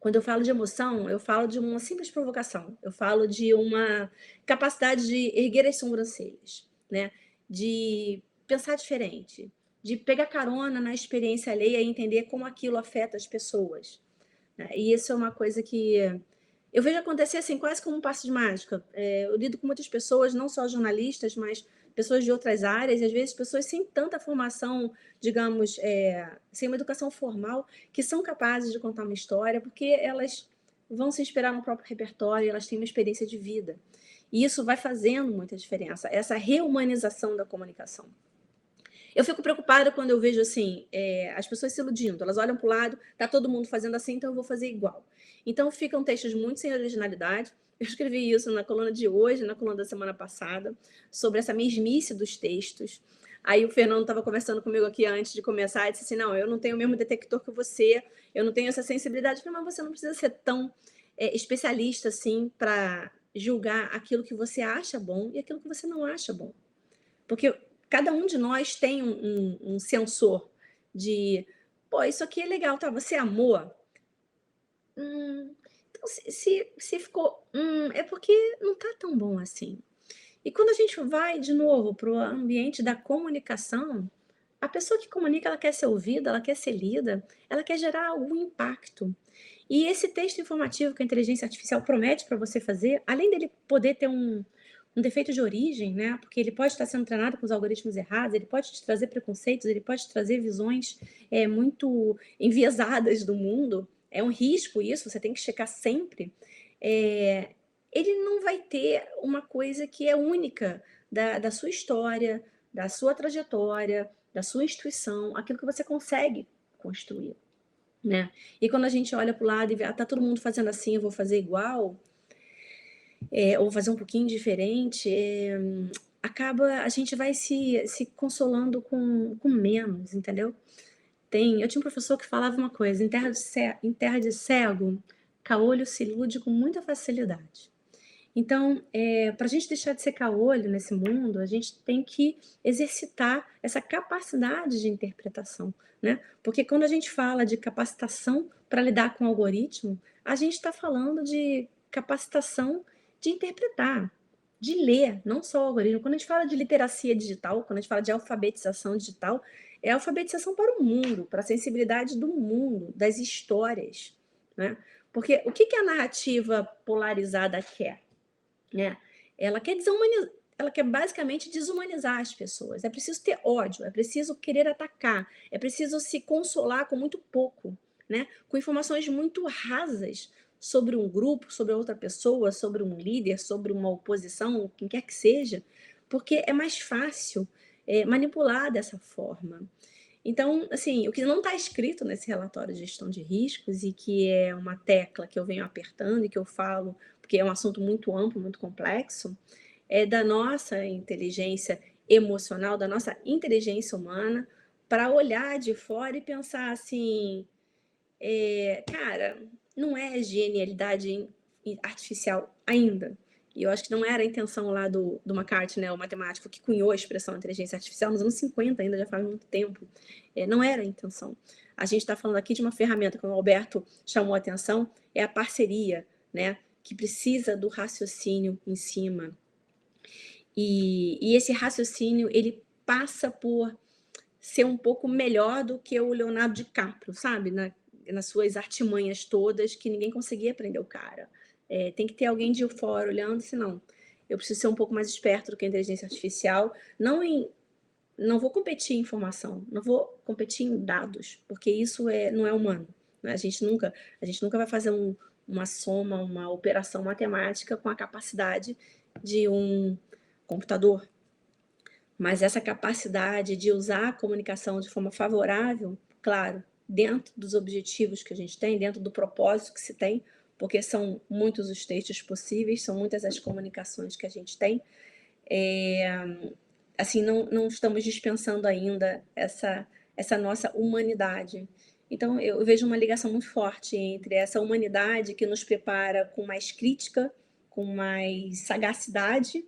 Quando eu falo de emoção, eu falo de uma simples provocação. Eu falo de uma capacidade de erguer as sobrancelhas, né? De pensar diferente, de pegar carona na experiência alheia e entender como aquilo afeta as pessoas, né? E isso é uma coisa que eu vejo acontecer assim, quase como um passe de mágica. Eu lido com muitas pessoas, não só jornalistas, mas pessoas de outras áreas, e às vezes pessoas sem tanta formação, digamos, sem uma educação formal, que são capazes de contar uma história, porque elas vão se inspirar no próprio repertório, elas têm uma experiência de vida. E isso vai fazendo muita diferença, essa reumanização da comunicação. Eu fico preocupada quando eu vejo assim, as pessoas se iludindo, elas olham para o lado, tá todo mundo fazendo assim, então eu vou fazer igual. Então ficam textos muito sem originalidade. Eu escrevi isso na coluna de hoje, na coluna da semana passada, sobre essa mesmice dos textos. Aí o Fernando estava conversando comigo aqui antes de começar e disse assim, não, eu não tenho o mesmo detector que você, eu não tenho essa sensibilidade. Eu falei, mas você não precisa ser tão especialista assim para julgar aquilo que você acha bom e aquilo que você não acha bom. Porque cada um de nós tem um sensor de, pô, isso aqui é legal, tá? Você amou? Então, se ficou, é porque não tá tão bom assim. E quando a gente vai, de novo, para o ambiente da comunicação, a pessoa que comunica, ela quer ser ouvida, ela quer ser lida, ela quer gerar algum impacto. E esse texto informativo que a inteligência artificial promete para você fazer, além dele poder ter um defeito de origem, né? Porque ele pode estar sendo treinado com os algoritmos errados, ele pode te trazer preconceitos, ele pode te trazer visões muito enviesadas do mundo. É um risco isso, você tem que checar sempre. Ele não vai ter uma coisa que é única da sua história, da sua trajetória, da sua instituição, aquilo que você consegue construir, né? E quando a gente olha para o lado e vê, tá todo mundo fazendo assim, eu vou fazer igual, ou fazer um pouquinho diferente, a gente vai se consolando com menos, entendeu? Eu tinha um professor que falava uma coisa, em terra de cego, caolho se ilude com muita facilidade. Então, para a gente deixar de ser caolho nesse mundo, a gente tem que exercitar essa capacidade de interpretação, né? Porque quando a gente fala de capacitação para lidar com o algoritmo, a gente está falando de capacitação de interpretar, de ler, não só o algoritmo. Quando a gente fala de literacia digital, quando a gente fala de alfabetização digital, é alfabetização para o mundo, para a sensibilidade do mundo, das histórias, né? Porque o que a narrativa polarizada quer? Né? Ela quer basicamente desumanizar as pessoas. É preciso ter ódio, é preciso querer atacar, é preciso se consolar com muito pouco, né? Com informações muito rasas sobre um grupo, sobre outra pessoa, sobre um líder, sobre uma oposição, quem quer que seja, porque é mais fácil manipular dessa forma. Então, assim, o que não está escrito nesse relatório de gestão de riscos e que é uma tecla que eu venho apertando e que eu falo, porque é um assunto muito amplo, muito complexo, é da nossa inteligência emocional, da nossa inteligência humana, para olhar de fora e pensar assim, cara, não é genialidade artificial ainda. E eu acho que não era a intenção lá do McCarthy, né, o matemático que cunhou a expressão inteligência artificial nos anos 50, ainda já faz muito tempo. Não era a intenção. A gente está falando aqui de uma ferramenta, como o Alberto chamou a atenção, é a parceria, né, que precisa do raciocínio em cima. E esse raciocínio, ele passa por ser um pouco melhor do que o Leonardo DiCaprio, sabe? Nas suas artimanhas todas, que ninguém conseguia aprender o cara. Tem que ter alguém de fora olhando, senão eu preciso ser um pouco mais esperto do que a inteligência artificial. Não vou competir em informação, não vou competir em dados, porque isso não é humano, né? A gente nunca vai fazer uma soma, uma operação matemática com a capacidade de um computador. Mas essa capacidade de usar a comunicação de forma favorável, claro, dentro dos objetivos que a gente tem, dentro do propósito que se tem, porque são muitos os textos possíveis, são muitas as comunicações que a gente tem, assim, não estamos dispensando ainda essa nossa humanidade. Então, eu vejo uma ligação muito forte entre essa humanidade que nos prepara com mais crítica, com mais sagacidade,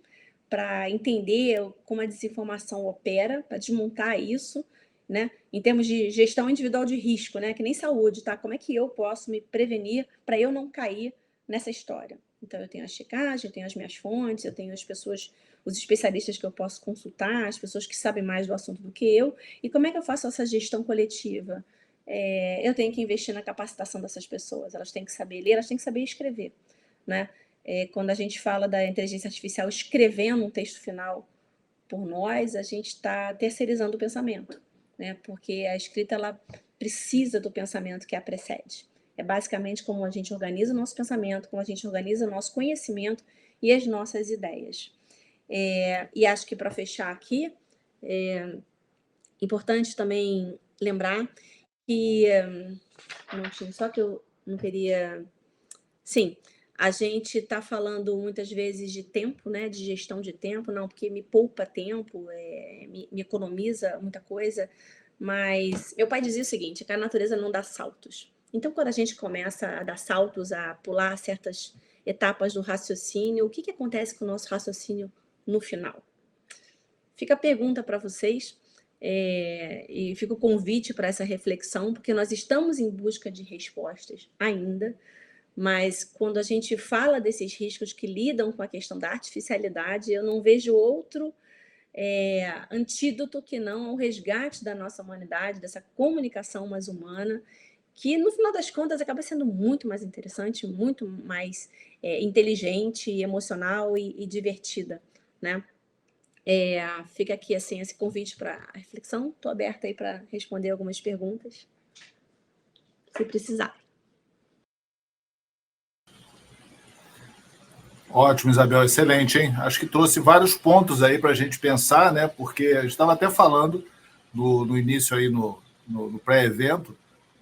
para entender como a desinformação opera, para desmontar isso, né? Em termos de gestão individual de risco, né? Que nem saúde, tá? Como é que eu posso me prevenir para eu não cair nessa história? Então, eu tenho a checagem, eu tenho as minhas fontes, eu tenho as pessoas, os especialistas que eu posso consultar, as pessoas que sabem mais do assunto do que eu. E como é que eu faço essa gestão coletiva? Eu tenho que investir na capacitação dessas pessoas, elas têm que saber ler, elas têm que saber escrever, né? Quando a gente fala da inteligência artificial escrevendo um texto final por nós, a gente está terceirizando o pensamento, né? Porque a escrita ela precisa do pensamento que a precede. É basicamente como a gente organiza o nosso pensamento, como a gente organiza o nosso conhecimento e as nossas ideias. E acho que para fechar aqui, é importante também lembrar que, só que eu não queria... Sim, a gente está falando muitas vezes de tempo, né, de gestão de tempo, não, porque me poupa tempo, me economiza muita coisa, mas meu pai dizia o seguinte, que a natureza não dá saltos. Então, quando a gente começa a dar saltos, a pular certas etapas do raciocínio, o que acontece com o nosso raciocínio no final? Fica a pergunta para vocês, e fica o convite para essa reflexão, porque nós estamos em busca de respostas ainda, mas quando a gente fala desses riscos que lidam com a questão da artificialidade, eu não vejo outro antídoto que não ao resgate da nossa humanidade, dessa comunicação mais humana, que no final das contas acaba sendo muito mais interessante, muito mais inteligente, emocional e divertida, né? Fica aqui assim esse convite para reflexão. Estou aberta aí para responder algumas perguntas, se precisar. Ótimo, Isabel, excelente, hein? Acho que trouxe vários pontos aí para a gente pensar, né? Porque a gente estava até falando no início aí no pré-evento,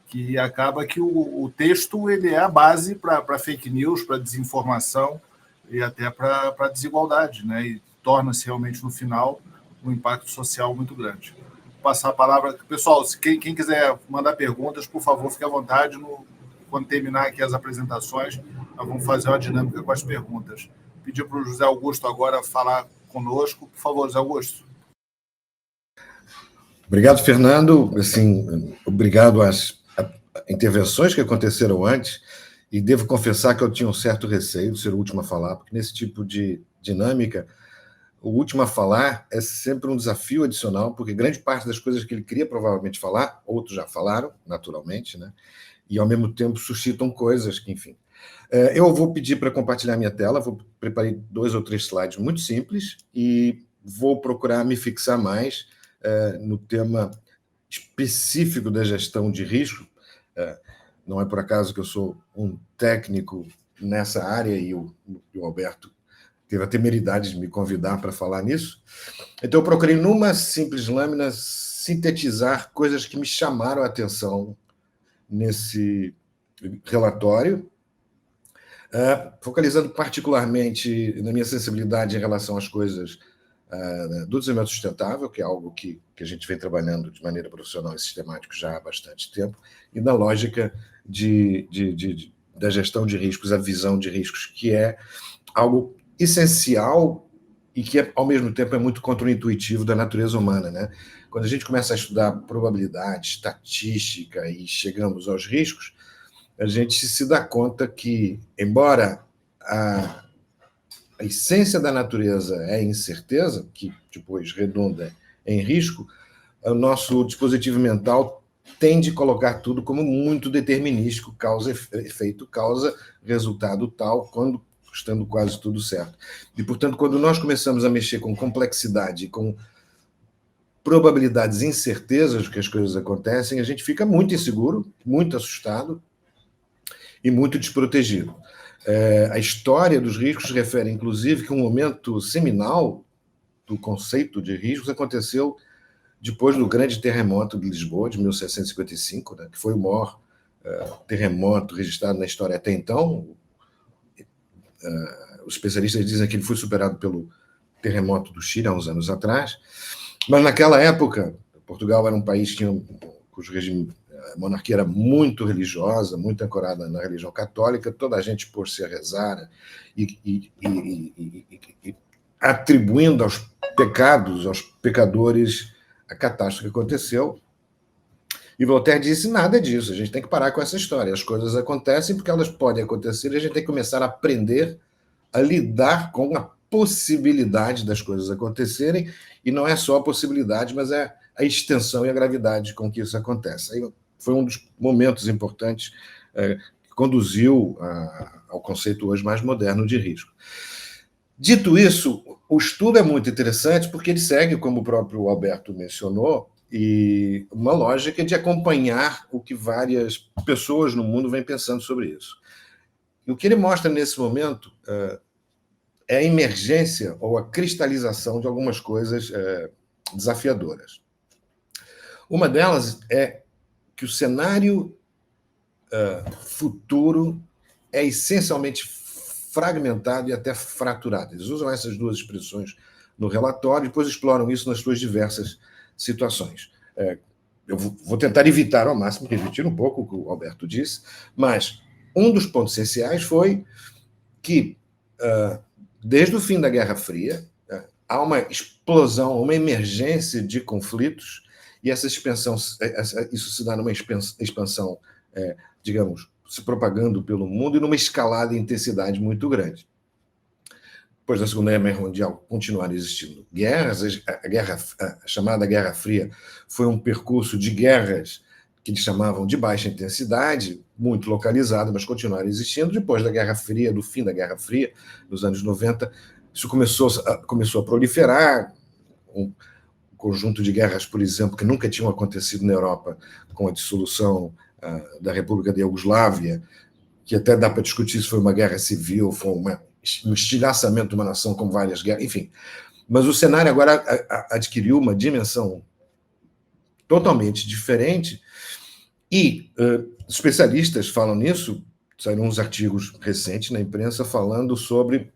que acaba que o texto ele é a base para fake news, para desinformação e até para desigualdade, né? E torna-se realmente no final um impacto social muito grande. Vou passar a palavra, pessoal. Quem quiser mandar perguntas, por favor, fique à vontade. Quando terminar aqui as apresentações, nós vamos fazer uma dinâmica com as perguntas. Pedir para o José Augusto agora falar conosco. Por favor, José Augusto. Obrigado, Fernando. Assim, obrigado às intervenções que aconteceram antes, e devo confessar que eu tinha um certo receio de ser o último a falar, porque nesse tipo de dinâmica, o último a falar é sempre um desafio adicional, porque grande parte das coisas que ele queria provavelmente falar, outros já falaram, naturalmente, né? E, ao mesmo tempo, suscitam coisas que, enfim... Eu vou pedir para compartilhar minha tela, preparei 2 ou 3 slides muito simples e vou procurar me fixar mais no tema específico da gestão de risco. Não é por acaso que eu sou um técnico nessa área e o Alberto teve a temeridade de me convidar para falar nisso. Então, eu procurei, numa simples lâmina, sintetizar coisas que me chamaram a atenção nesse relatório, focalizando particularmente na minha sensibilidade em relação às coisas do desenvolvimento sustentável, que é algo que a gente vem trabalhando de maneira profissional e sistemática já há bastante tempo, e na lógica da gestão de riscos, a visão de riscos, que é algo essencial e que, ao mesmo tempo, é muito contraintuitivo da natureza humana, né? Quando a gente começa a estudar probabilidade, estatística e chegamos aos riscos, a gente se dá conta que, embora a essência da natureza é incerteza, que depois redunda em risco, o nosso dispositivo mental tende a colocar tudo como muito determinístico, causa, efeito, causa, resultado tal, quando estando quase tudo certo. E, portanto, quando nós começamos a mexer com complexidade, com probabilidades, incertezas de que as coisas acontecem, a gente fica muito inseguro, muito assustado e muito desprotegido. A história dos riscos refere, inclusive, que um momento seminal do conceito de riscos aconteceu depois do grande terremoto de Lisboa, de 1755, né, que foi o maior terremoto registrado na história até então. Os especialistas dizem que ele foi superado pelo terremoto do Chile, há uns anos atrás. Mas, naquela época, Portugal era um país cujo regime, a monarquia era muito religiosa, muito ancorada na religião católica, toda a gente pôs-se a rezar e atribuindo aos pecados, aos pecadores, a catástrofe que aconteceu. E Voltaire disse: nada disso, a gente tem que parar com essa história. As coisas acontecem porque elas podem acontecer e a gente tem que começar a aprender a lidar com a possibilidade das coisas acontecerem, e não é só a possibilidade, mas é a extensão e a gravidade com que isso acontece. Aí foi um dos momentos importantes que conduziu ao conceito hoje mais moderno de risco. Dito isso, o estudo é muito interessante porque ele segue, como o próprio Alberto mencionou, e uma lógica de acompanhar o que várias pessoas no mundo vêm pensando sobre isso. E o que ele mostra nesse momento é a emergência ou a cristalização de algumas coisas desafiadoras. Uma delas é que o cenário futuro é essencialmente fragmentado e até fraturado. Eles usam essas duas expressões no relatório e depois exploram isso nas suas diversas situações. Eu vou tentar evitar ao máximo, repetir um pouco o que o Alberto disse, mas um dos pontos essenciais foi que, desde o fim da Guerra Fria, há uma explosão, uma emergência de conflitos, e essa expansão, isso se dá numa expansão, digamos, se propagando pelo mundo e numa escalada de intensidade muito grande. Depois da Segunda Guerra Mundial continuaram existindo guerras, a chamada Guerra Fria foi um percurso de guerras que eles chamavam de baixa intensidade, muito localizado, mas continuaram existindo. Depois da Guerra Fria, do fim da Guerra Fria, nos anos 90, isso começou a proliferar. Um conjunto de guerras, por exemplo, que nunca tinham acontecido na Europa, com a dissolução da República da Iugoslávia, que até dá para discutir se foi uma guerra civil, foi um estilhaçamento de uma nação com várias guerras, enfim. Mas o cenário agora adquiriu uma dimensão totalmente diferente e especialistas falam nisso. Saíram uns artigos recentes na imprensa falando sobre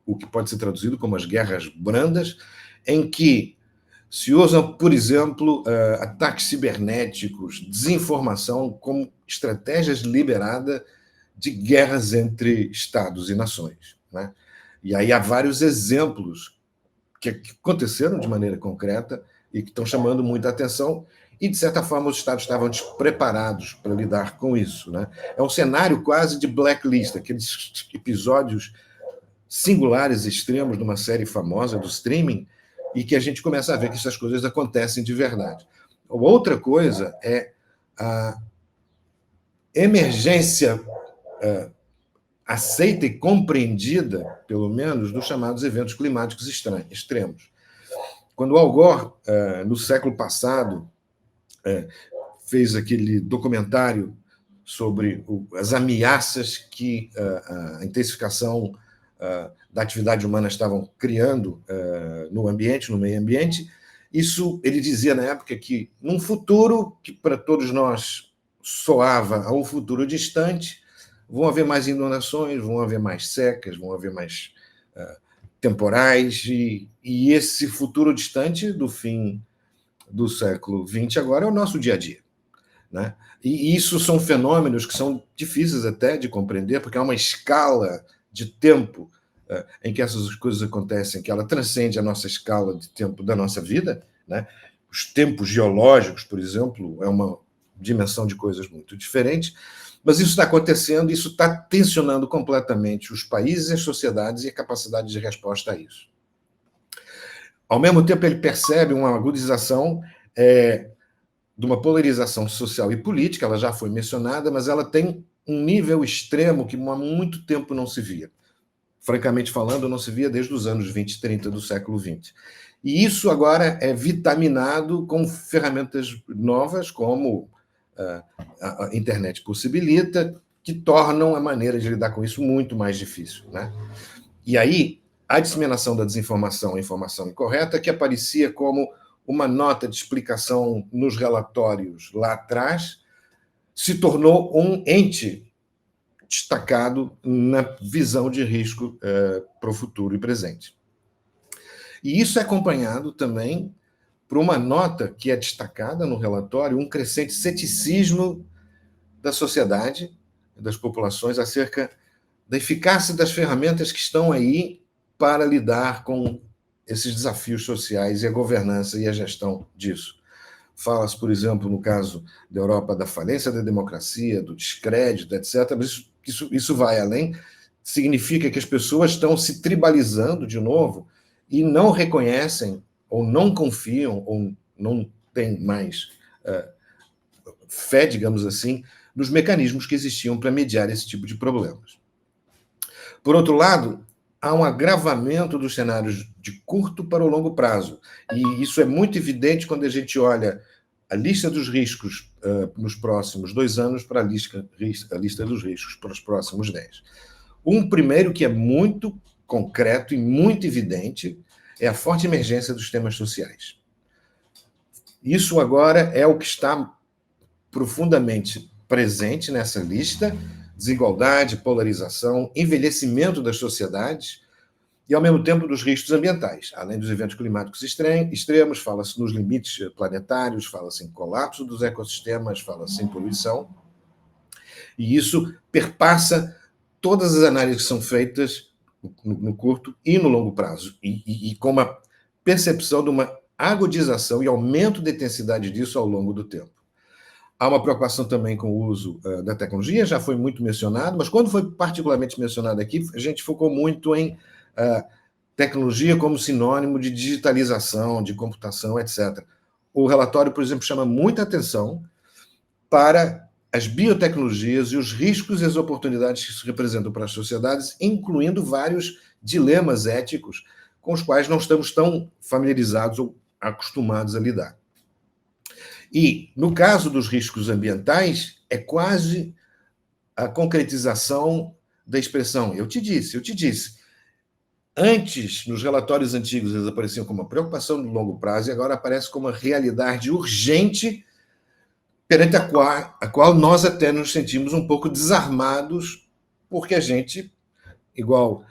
o que pode ser traduzido como as guerras brandas, em que se usam, por exemplo, ataques cibernéticos, desinformação como estratégias liberadas de guerras entre estados e nações, né? E aí há vários exemplos que aconteceram de maneira concreta e que estão chamando muita atenção, e, de certa forma, os estados estavam despreparados para lidar com isso, né? É um cenário quase de blacklist, aqueles episódios singulares, extremos de uma série famosa do streaming, e que a gente começa a ver que essas coisas acontecem de verdade. Outra coisa é a emergência aceita e compreendida, pelo menos, dos chamados eventos climáticos extremos. Quando o Al Gore, no século passado, fez aquele documentário sobre as ameaças que a intensificação da atividade humana estavam criando no ambiente, no meio ambiente, isso ele dizia na época que, num futuro que para todos nós soava a um futuro distante, vão haver mais inundações, vão haver mais secas, vão haver mais temporais, e esse futuro distante do fim do século XX agora é o nosso dia a dia, né? E isso são fenômenos que são difíceis até de compreender, porque há uma escala de tempo em que essas coisas acontecem, que ela transcende a nossa escala de tempo da nossa vida, né? Os tempos geológicos, por exemplo, é uma dimensão de coisas muito diferentes, mas isso está acontecendo, isso está tensionando completamente os países e as sociedades e a capacidade de resposta a isso. Ao mesmo tempo, ele percebe uma agudização de uma polarização social e política, ela já foi mencionada, mas ela tem um nível extremo que há muito tempo não se via. Francamente falando, não se via desde os anos 20 e 30 do século XX. E isso agora é vitaminado com ferramentas novas, como a internet possibilita, que tornam a maneira de lidar com isso muito mais difícil, né? E aí, a disseminação da desinformação, a informação incorreta, que aparecia como uma nota de explicação nos relatórios lá atrás, se tornou um ente destacado na visão de risco para o futuro e presente. E isso é acompanhado também por uma nota que é destacada no relatório, um crescente ceticismo da sociedade, das populações, acerca da eficácia das ferramentas que estão aí para lidar com esses desafios sociais e a governança e a gestão disso. Fala-se, por exemplo, no caso da Europa, da falência da democracia, do descrédito, etc., mas isso vai além, significa que as pessoas estão se tribalizando de novo e não reconhecem, ou não confiam, ou não têm mais fé, digamos assim, nos mecanismos que existiam para mediar esse tipo de problemas. Por outro lado, há um agravamento dos cenários de curto para o longo prazo. E isso é muito evidente quando a gente olha a lista dos riscos nos próximos 2 anos para a lista dos riscos para os próximos 10. Um primeiro que é muito concreto e muito evidente é a forte emergência dos temas sociais. Isso agora é o que está profundamente presente nessa lista: desigualdade, polarização, envelhecimento das sociedades e, ao mesmo tempo, dos riscos ambientais. Além dos eventos climáticos extremos, fala-se nos limites planetários, fala-se em colapso dos ecossistemas, fala-se em poluição. E isso perpassa todas as análises que são feitas no curto e no longo prazo, e com uma percepção de uma agudização e aumento da intensidade disso ao longo do tempo. Há uma preocupação também com o uso da tecnologia, já foi muito mencionado, mas quando foi particularmente mencionado aqui, a gente focou muito em tecnologia como sinônimo de digitalização, de computação, etc. O relatório, por exemplo, chama muita atenção para as biotecnologias e os riscos e as oportunidades que isso representam para as sociedades, incluindo vários dilemas éticos com os quais não estamos tão familiarizados ou acostumados a lidar. E, no caso dos riscos ambientais, é quase a concretização da expressão eu te disse. Antes, nos relatórios antigos, eles apareciam como uma preocupação de longo prazo e agora aparece como uma realidade urgente perante a qual nós até nos sentimos um pouco desarmados, porque a gente, igual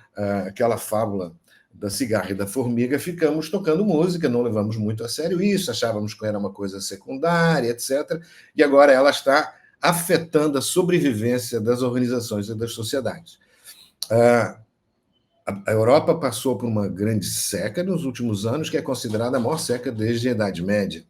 aquela fábula da cigarra e da formiga, ficamos tocando música, não levamos muito a sério isso, achávamos que era uma coisa secundária, etc. E agora ela está afetando a sobrevivência das organizações e das sociedades. A Europa passou por uma grande seca nos últimos anos, que é considerada a maior seca desde a Idade Média.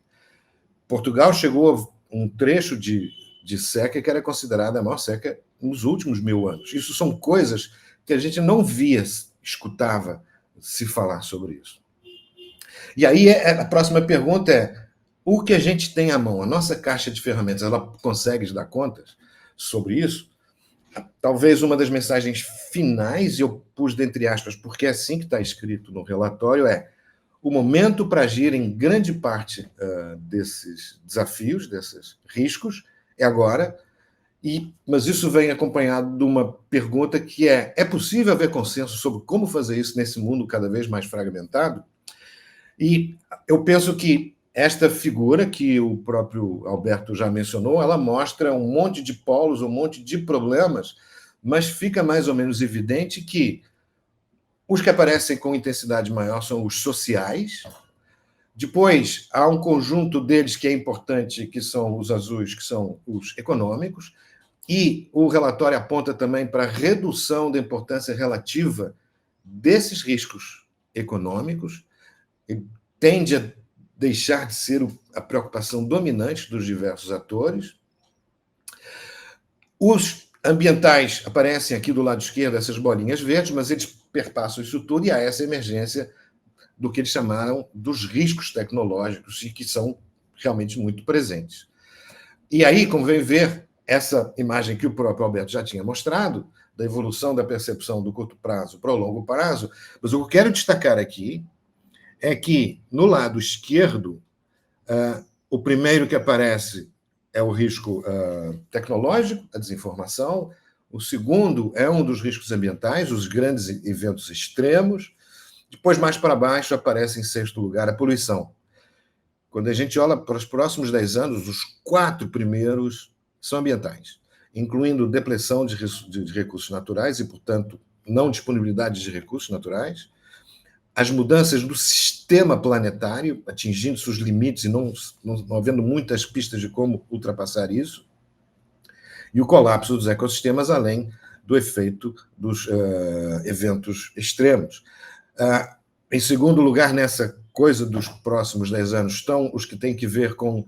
Portugal chegou a um trecho de seca que era considerada a maior seca nos últimos 1000 anos. Isso são coisas que a gente não via, escutava se falar sobre isso. E aí a próxima pergunta é: o que a gente tem à mão? A nossa caixa de ferramentas, ela consegue dar contas sobre isso? Talvez uma das mensagens finais, e eu pus dentre aspas, porque é assim que está escrito no relatório, é: o momento para agir em grande parte desses desafios, desses riscos, é agora. Mas isso vem acompanhado de uma pergunta que é possível haver consenso sobre como fazer isso nesse mundo cada vez mais fragmentado? E eu penso que esta figura, que o próprio Alberto já mencionou, ela mostra um monte de polos, um monte de problemas, mas fica mais ou menos evidente que os que aparecem com intensidade maior são os sociais. Depois, há um conjunto deles que é importante, que são os azuis, que são os econômicos. E o relatório aponta também para a redução da importância relativa desses riscos econômicos, e tende a deixar de ser a preocupação dominante dos diversos atores. Os ambientais aparecem aqui do lado esquerdo, essas bolinhas verdes, mas eles perpassam isso tudo e há essa emergência do que eles chamaram dos riscos tecnológicos e que são realmente muito presentes. E aí, como vem ver, essa imagem que o próprio Alberto já tinha mostrado, da evolução da percepção do curto prazo para o longo prazo, mas o que eu quero destacar aqui é que, no lado esquerdo, o primeiro que aparece é o risco tecnológico, a desinformação. O segundo é um dos riscos ambientais, os grandes eventos extremos. Depois, mais para baixo, aparece em sexto lugar a poluição. Quando a gente olha para os próximos 10 anos, os 4 primeiros são ambientais, incluindo depleção de recursos naturais e, portanto, não disponibilidade de recursos naturais, as mudanças do sistema planetário, atingindo seus limites e não havendo muitas pistas de como ultrapassar isso, e o colapso dos ecossistemas, além do efeito dos eventos extremos. Em segundo lugar, nessa coisa dos próximos 10 anos, estão os que têm que ver com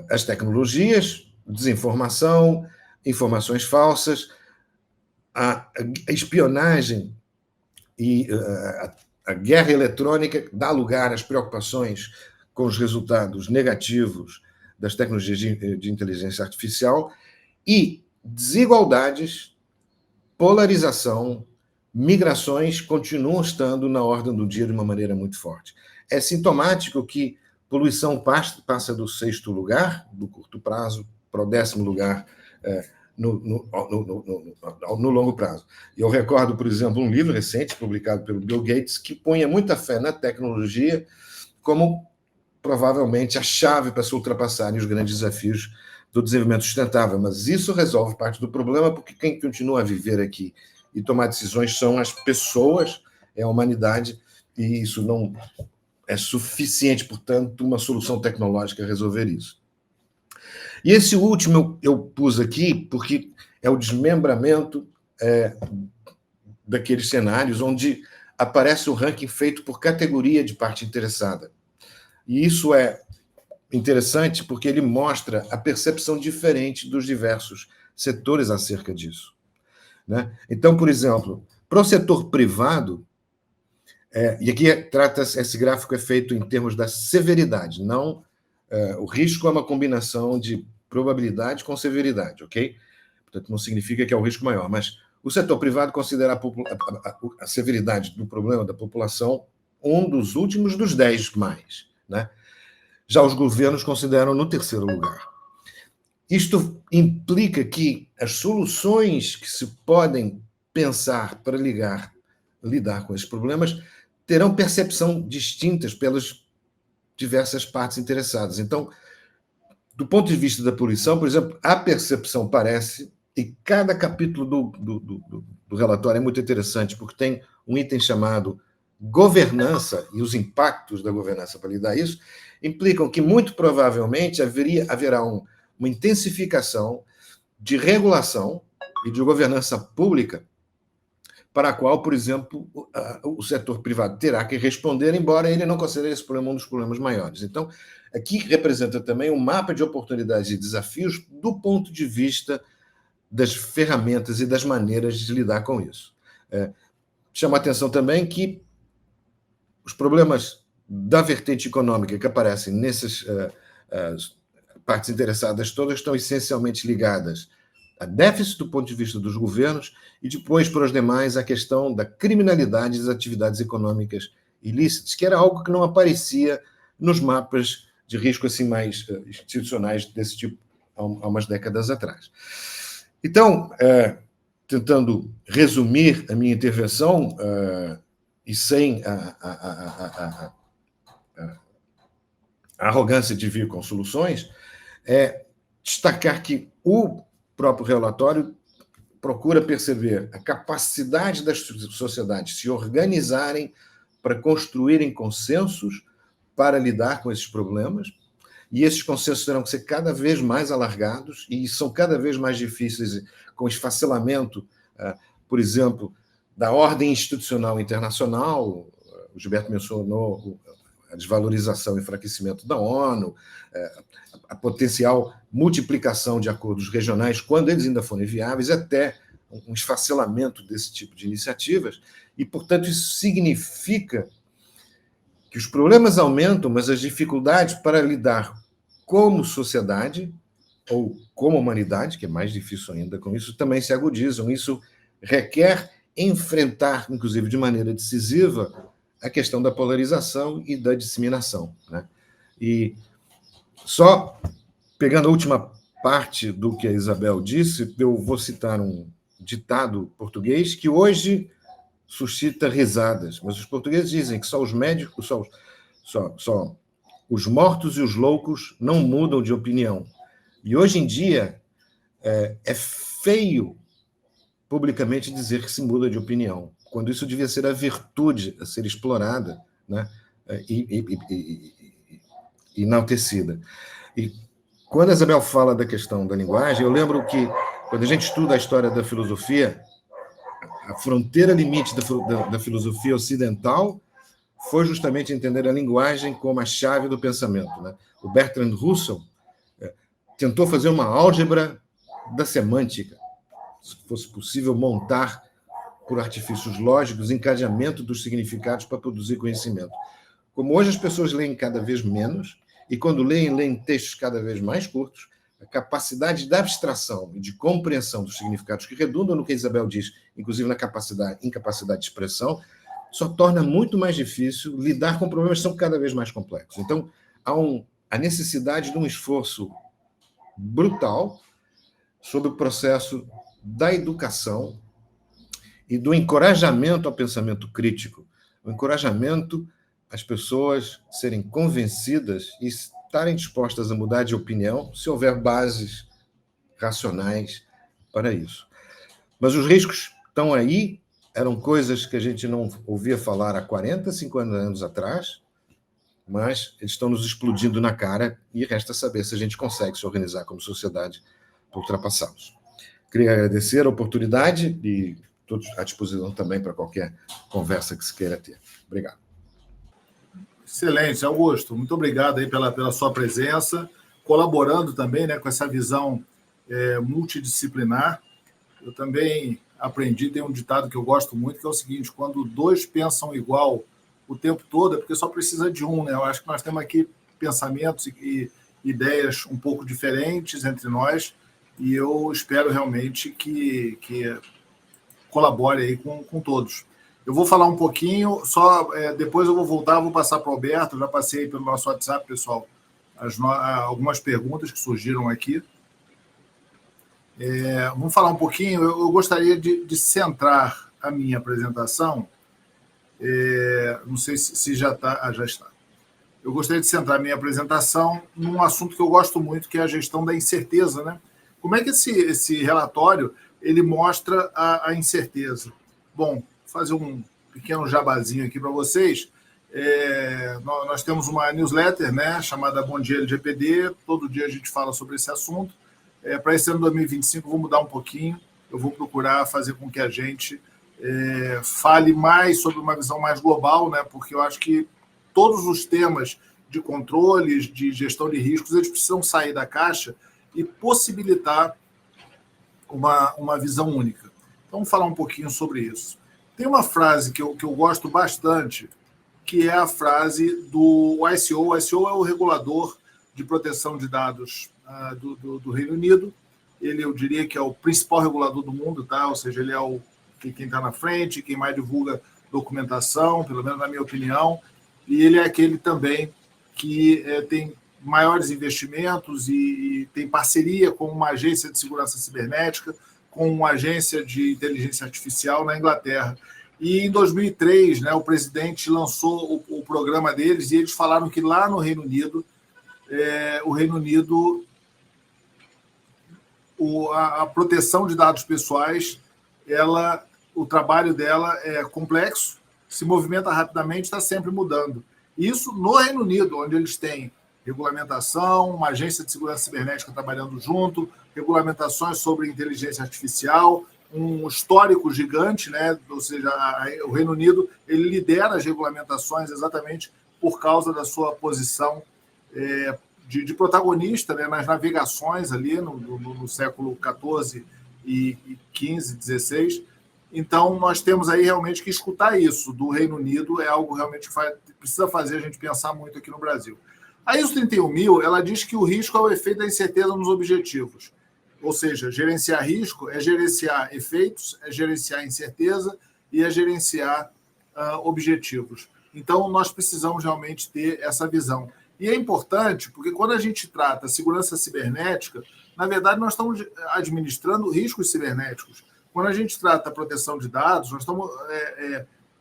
as tecnologias, desinformação, informações falsas, a espionagem e a guerra eletrônica dá lugar às preocupações com os resultados negativos das tecnologias de inteligência artificial e desigualdades, polarização, migrações continuam estando na ordem do dia de uma maneira muito forte. É sintomático que poluição passa do 6º lugar, do curto prazo, para o 10º lugar no longo prazo. Eu recordo, por exemplo, um livro recente publicado pelo Bill Gates que punha muita fé na tecnologia como provavelmente a chave para se ultrapassarem os grandes desafios do desenvolvimento sustentável. Mas isso resolve parte do problema, porque quem continua a viver aqui e tomar decisões são as pessoas, é a humanidade, e isso não é suficiente, portanto, uma solução tecnológica resolver isso. E esse último eu pus aqui porque é o desmembramento daqueles cenários onde aparece o ranking feito por categoria de parte interessada. E isso é interessante porque ele mostra a percepção diferente dos diversos setores acerca disso, né? Então, por exemplo, para o setor privado, e aqui esse gráfico é feito em termos da severidade, não o risco é uma combinação de probabilidade com severidade, ok? Portanto, não significa que é o risco maior, mas o setor privado considera a severidade do problema da população um dos últimos dos 10 mais, né? Já os governos consideram no 3º lugar. Isto implica que as soluções que se podem pensar para lidar com esses problemas terão percepção distintas pelas diversas partes interessadas. Então, do ponto de vista da poluição, por exemplo, a percepção parece, e cada capítulo do relatório é muito interessante, porque tem um item chamado governança e os impactos da governança para lidar isso, implicam que, muito provavelmente, haverá uma intensificação de regulação e de governança pública para a qual, por exemplo, o setor privado terá que responder, embora ele não considere esse problema um dos problemas maiores. Então, aqui representa também um mapa de oportunidades e desafios do ponto de vista das ferramentas e das maneiras de lidar com isso. Chama a atenção também que os problemas da vertente econômica que aparecem nessas partes interessadas todas estão essencialmente ligadas a déficit do ponto de vista dos governos e depois, para os demais, a questão da criminalidade das atividades econômicas ilícitas, que era algo que não aparecia nos mapas de risco assim mais institucionais desse tipo há umas décadas atrás. Então, tentando resumir a minha intervenção, e sem a arrogância de vir com soluções, destacar que o próprio relatório procura perceber a capacidade das sociedades se organizarem para construírem consensos para lidar com esses problemas, e esses consensos terão que ser cada vez mais alargados e são cada vez mais difíceis com o esfacelamento, por exemplo, da ordem institucional internacional. O Gilberto mencionou a desvalorização e enfraquecimento da ONU, a potencial multiplicação de acordos regionais, quando eles ainda forem viáveis, até um esfacelamento desse tipo de iniciativas, e, portanto, isso significa que os problemas aumentam, mas as dificuldades para lidar como sociedade ou como humanidade, que é mais difícil ainda com isso, também se agudizam. Isso requer enfrentar, inclusive de maneira decisiva, a questão da polarização e da disseminação, né? E só pegando a última parte do que a Isabel disse, eu vou citar um ditado português que hoje suscita risadas, mas os portugueses dizem que só os médicos, só os mortos e os loucos não mudam de opinião. E hoje em dia é feio publicamente dizer que se muda de opinião. quando isso devia ser a virtude a ser explorada, né? e enaltecida. E quando a Isabel fala da questão da linguagem, eu lembro que, quando a gente estuda a história da filosofia, a fronteira limite da filosofia ocidental foi justamente entender a linguagem como a chave do pensamento, né? O Bertrand Russell tentou fazer uma álgebra da semântica, se fosse possível montar, por artifícios lógicos, encadeamento dos significados para produzir conhecimento. Como hoje as pessoas leem cada vez menos, e quando leem textos cada vez mais curtos, a capacidade de abstração e de compreensão dos significados, que redundam no que a Isabel diz, inclusive na incapacidade de expressão, só torna muito mais difícil lidar com problemas que são cada vez mais complexos. Então, há a necessidade de um esforço brutal sobre o processo da educação e do encorajamento ao pensamento crítico, o encorajamento às pessoas serem convencidas e estarem dispostas a mudar de opinião se houver bases racionais para isso. Mas os riscos estão aí, eram coisas que a gente não ouvia falar há 40, 50 anos atrás, mas eles estão nos explodindo na cara e resta saber se a gente consegue se organizar como sociedade para ultrapassá-los. Queria agradecer a oportunidade e estou à disposição também para qualquer conversa que se queira ter. Obrigado. Excelente, Augusto. Muito obrigado aí pela sua presença, colaborando também, né, com essa visão multidisciplinar. Eu também aprendi, tem um ditado que eu gosto muito, que é o seguinte: quando dois pensam igual o tempo todo, é porque só precisa de um, né? Eu acho que nós temos aqui pensamentos e ideias um pouco diferentes entre nós, e eu espero realmente que colabore aí com todos. Eu vou falar um pouquinho, depois eu vou voltar, vou passar para o Alberto, já passei pelo nosso WhatsApp, pessoal, algumas perguntas que surgiram aqui. Vamos falar um pouquinho, eu gostaria de centrar a minha apresentação, não sei se já está, já está. Eu gostaria de centrar a minha apresentação num assunto que eu gosto muito, que é a gestão da incerteza, né? Como é que esse relatório ele mostra a incerteza? Bom, vou fazer um pequeno jabazinho aqui para vocês. Nós temos uma newsletter, né, chamada Bom Dia LGPD. Todo dia a gente fala sobre esse assunto. Para esse ano 2025, eu vou mudar um pouquinho. Eu vou procurar fazer com que a gente fale mais sobre uma visão mais global, né, porque eu acho que todos os temas de controles, de gestão de riscos, eles precisam sair da caixa e possibilitar uma visão única. Então, vamos falar um pouquinho sobre isso. Tem uma frase que eu gosto bastante, que é a frase do ICO. O ICO é o regulador de proteção de dados do Reino Unido. Ele, eu diria que é o principal regulador do mundo, tá? Ou seja, ele é quem está na frente, quem mais divulga documentação, pelo menos na minha opinião, e ele é aquele também que tem maiores investimentos e tem parceria com uma agência de segurança cibernética, com uma agência de inteligência artificial na Inglaterra. E em 2003, né, o presidente lançou o programa deles e eles falaram que lá no Reino Unido, a proteção de dados pessoais, o trabalho dela é complexo, se movimenta rapidamente, está sempre mudando. Isso no Reino Unido, onde eles têm regulamentação, uma agência de segurança cibernética trabalhando junto, regulamentações sobre inteligência artificial, um histórico gigante, né? Ou seja, o Reino Unido ele lidera as regulamentações exatamente por causa da sua posição de protagonista, né, nas navegações ali no século XIV e XV, XVI. Então, nós temos aí realmente que escutar isso do Reino Unido, é algo realmente que precisa fazer a gente pensar muito aqui no Brasil. A ISO 31000, ela diz que o risco é o efeito da incerteza nos objetivos. Ou seja, gerenciar risco é gerenciar efeitos, é gerenciar incerteza e é gerenciar objetivos. Então, nós precisamos realmente ter essa visão. E é importante, porque quando a gente trata segurança cibernética, na verdade, nós estamos administrando riscos cibernéticos. Quando a gente trata proteção de dados, nós estamos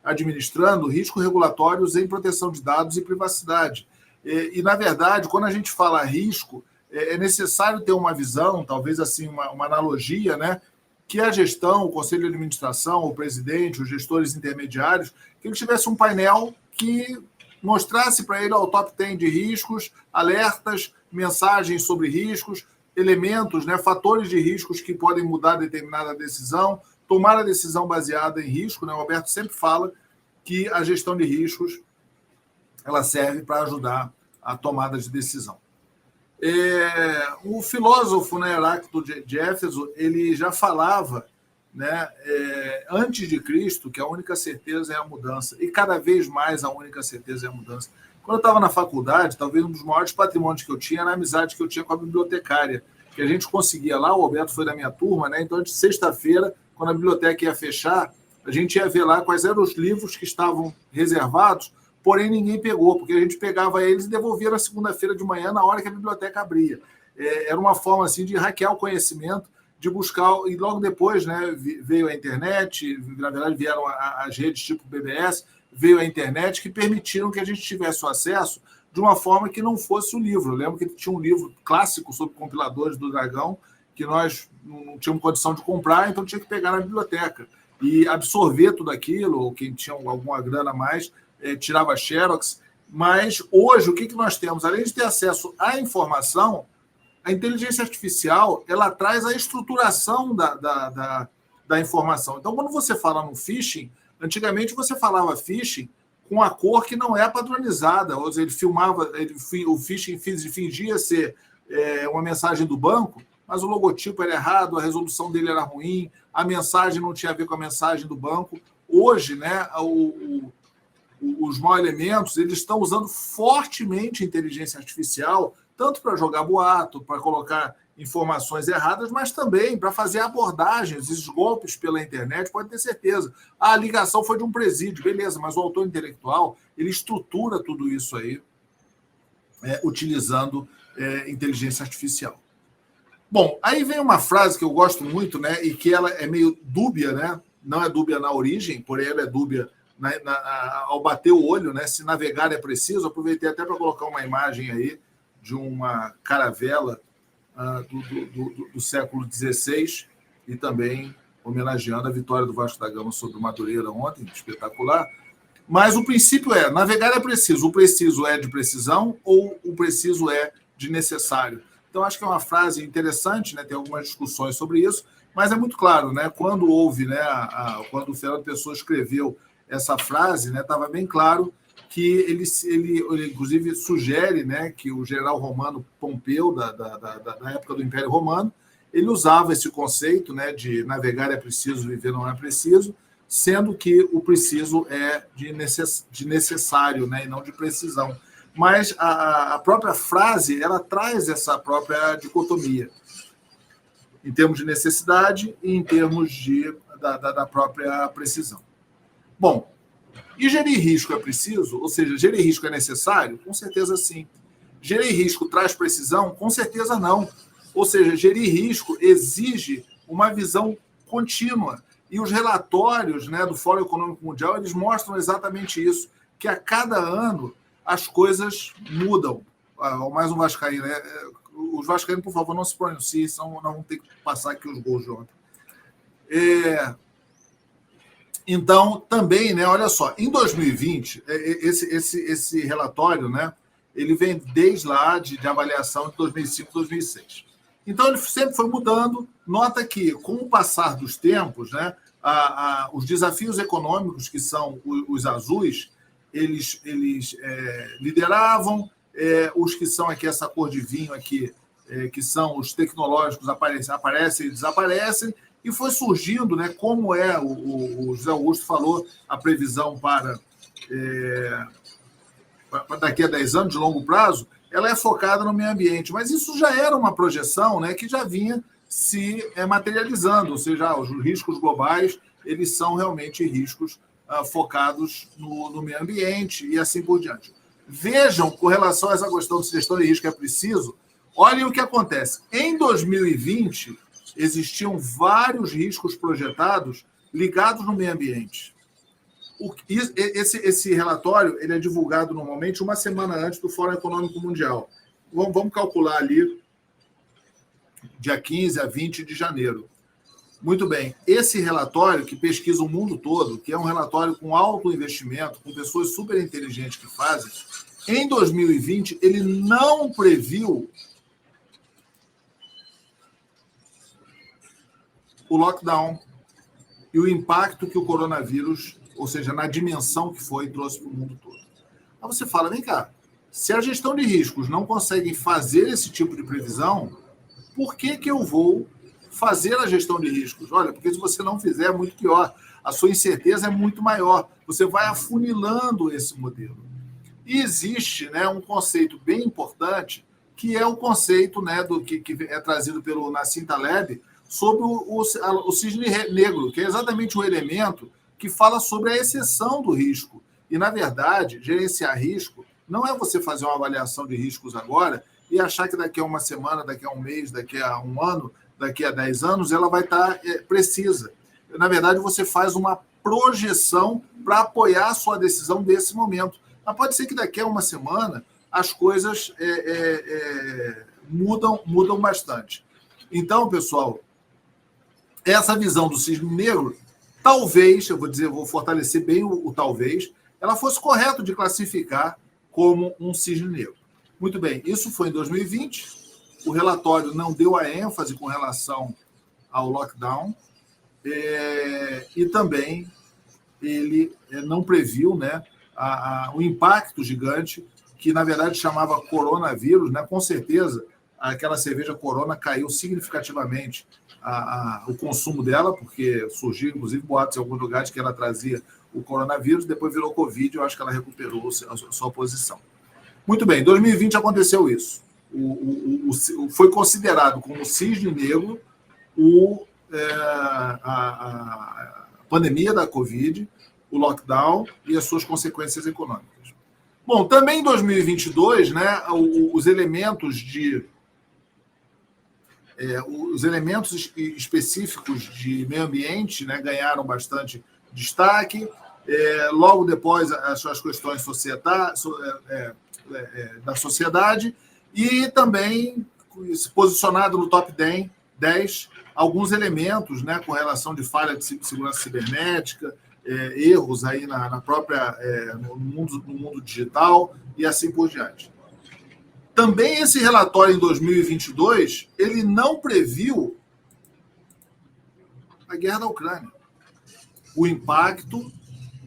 administrando riscos regulatórios em proteção de dados e privacidade. E, na verdade, quando a gente fala risco, é necessário ter uma visão, talvez assim uma analogia, né? que a gestão, o conselho de administração, o presidente, os gestores intermediários, que ele tivesse um painel que mostrasse para ele o top 10 de riscos, alertas, mensagens sobre riscos, elementos, né, fatores de riscos que podem mudar determinada decisão, tomar a decisão baseada em risco. Né? O Alberto sempre fala que a gestão de riscos ela serve para ajudar a tomada de decisão. O filósofo, né, Heráclito de Éfeso, ele já falava, né, antes de Cristo, que a única certeza é a mudança, e cada vez mais a única certeza é a mudança. Quando eu estava na faculdade, talvez um dos maiores patrimônios que eu tinha era a amizade que eu tinha com a bibliotecária, que a gente conseguia lá, o Alberto foi da minha turma, né, então de sexta-feira, quando a biblioteca ia fechar, a gente ia ver lá quais eram os livros que estavam reservados, porém ninguém pegou, porque a gente pegava eles e devolvia na segunda-feira de manhã, na hora que a biblioteca abria. Era uma forma assim de hackear o conhecimento, de buscar, e logo depois, né, veio a internet, na verdade vieram as redes tipo BBS, veio a internet, que permitiram que a gente tivesse o acesso de uma forma que não fosse o livro. Eu lembro que tinha um livro clássico sobre compiladores do Dragão, que nós não tínhamos condição de comprar, então tinha que pegar na biblioteca e absorver tudo aquilo, ou quem tinha alguma grana a mais, tirava xerox. Mas hoje, o que nós temos? Além de ter acesso à informação, a inteligência artificial ela traz a estruturação da informação. Então, quando você fala no phishing, antigamente você falava phishing com a cor que não é padronizada, ou seja, ele filmava, o phishing fingia ser uma mensagem do banco, mas o logotipo era errado, a resolução dele era ruim, a mensagem não tinha a ver com a mensagem do banco. Hoje, né, os mau elementos eles estão usando fortemente a inteligência artificial, tanto para jogar boato, para colocar informações erradas, mas também para fazer abordagens, esses golpes pela internet, pode ter certeza. A ligação foi de um presídio, beleza, mas o autor intelectual ele estrutura tudo isso aí utilizando inteligência artificial. Bom, aí vem uma frase que eu gosto muito, né, e que ela é meio dúbia, né? Não é dúbia na origem, porém ela é dúbia ao bater o olho, né? Se navegar é preciso. Aproveitei até para colocar uma imagem aí de uma caravela do século XVI e também homenageando a vitória do Vasco da Gama sobre o Madureira ontem, espetacular. Mas o princípio é, navegar é preciso. O preciso é de precisão ou o preciso é de necessário? Então, acho que é uma frase interessante, né? Tem algumas discussões sobre isso, mas é muito claro, né? Quando houve, né, quando o Fernando Pessoa escreveu essa frase, né, estava bem claro que ele inclusive sugere, né, que o general romano Pompeu, da época do Império Romano, ele usava esse conceito, né, de navegar é preciso, viver não é preciso, sendo que o preciso é de necessário, né, e não de precisão. Mas a própria frase ela traz essa própria dicotomia, em termos de necessidade e em termos da própria precisão. Bom, e gerir risco é preciso? Ou seja, gerir risco é necessário? Com certeza sim. Gerir risco traz precisão? Com certeza não. Ou seja, gerir risco exige uma visão contínua. E os relatórios, né, do Fórum Econômico Mundial eles mostram exatamente isso, que a cada ano as coisas mudam. Mais um vascaíno, né? Os vascaínos, por favor, não se pronunciem, senão não vão ter que passar aqui os gols de ontem. Então, também, né, olha só, em 2020, esse relatório, né, ele vem desde lá de avaliação de 2005, 2006. Então, ele sempre foi mudando. Nota que, com o passar dos tempos, né, os desafios econômicos, que são os azuis, eles lideravam, os que são aqui, essa cor de vinho aqui, que são os tecnológicos, aparecem e desaparecem, e foi surgindo, né, como o José Augusto falou, a previsão para daqui a 10 anos, de longo prazo, ela é focada no meio ambiente. Mas isso já era uma projeção, né, que já vinha se materializando, ou seja, os riscos globais eles são realmente riscos focados no meio ambiente e assim por diante. Vejam, com relação a essa questão de gestão de risco é preciso, olhem o que acontece. Em 2020, existiam vários riscos projetados ligados no meio ambiente. Esse relatório ele é divulgado normalmente uma semana antes do Fórum Econômico Mundial. Vamos calcular ali dia 15 a 20 de janeiro. Muito bem. Esse relatório, que pesquisa o mundo todo, que é um relatório com alto investimento, com pessoas super inteligentes que fazem, em 2020, ele não previu o lockdown e o impacto que o coronavírus, ou seja, na dimensão que foi, trouxe para o mundo todo. Aí você fala, vem cá, se a gestão de riscos não consegue fazer esse tipo de previsão, por que eu vou fazer a gestão de riscos? Olha, porque se você não fizer, é muito pior. A sua incerteza é muito maior. Você vai afunilando esse modelo. E existe, né, um conceito bem importante, que é o conceito, né, que é trazido pelo Nassim Taleb, sobre o cisne negro, que é exatamente o elemento que fala sobre a exceção do risco. E, na verdade, gerenciar risco não é você fazer uma avaliação de riscos agora e achar que daqui a uma semana, daqui a um mês, daqui a um ano, daqui a 10 anos, ela vai estar precisa. Na verdade, você faz uma projeção para apoiar a sua decisão desse momento. Mas pode ser que daqui a uma semana as coisas mudam bastante. Então, pessoal, essa visão do cisne negro, talvez, vou fortalecer bem o talvez, ela fosse correto de classificar como um cisne negro. Muito bem, isso foi em 2020, o relatório não deu a ênfase com relação ao lockdown, e também ele não previu, né, o impacto gigante que, na verdade, chamava coronavírus, né? Com certeza, aquela cerveja Corona caiu significativamente o consumo dela, porque surgiu, inclusive, boatos em alguns lugares que ela trazia o coronavírus, depois virou Covid, eu acho que ela recuperou a sua posição. Muito bem, em 2020 aconteceu isso. Foi considerado como cisne negro a pandemia da Covid, o lockdown e as suas consequências econômicas. Bom, também em 2022, né, os elementos específicos de meio ambiente, né, ganharam bastante destaque. Logo depois, as questões da sociedade, e também posicionado no top 10 alguns elementos, né, com relação de falha de segurança cibernética, erros aí na própria, no mundo digital e assim por diante. Também esse relatório em 2022, ele não previu a guerra da Ucrânia, o impacto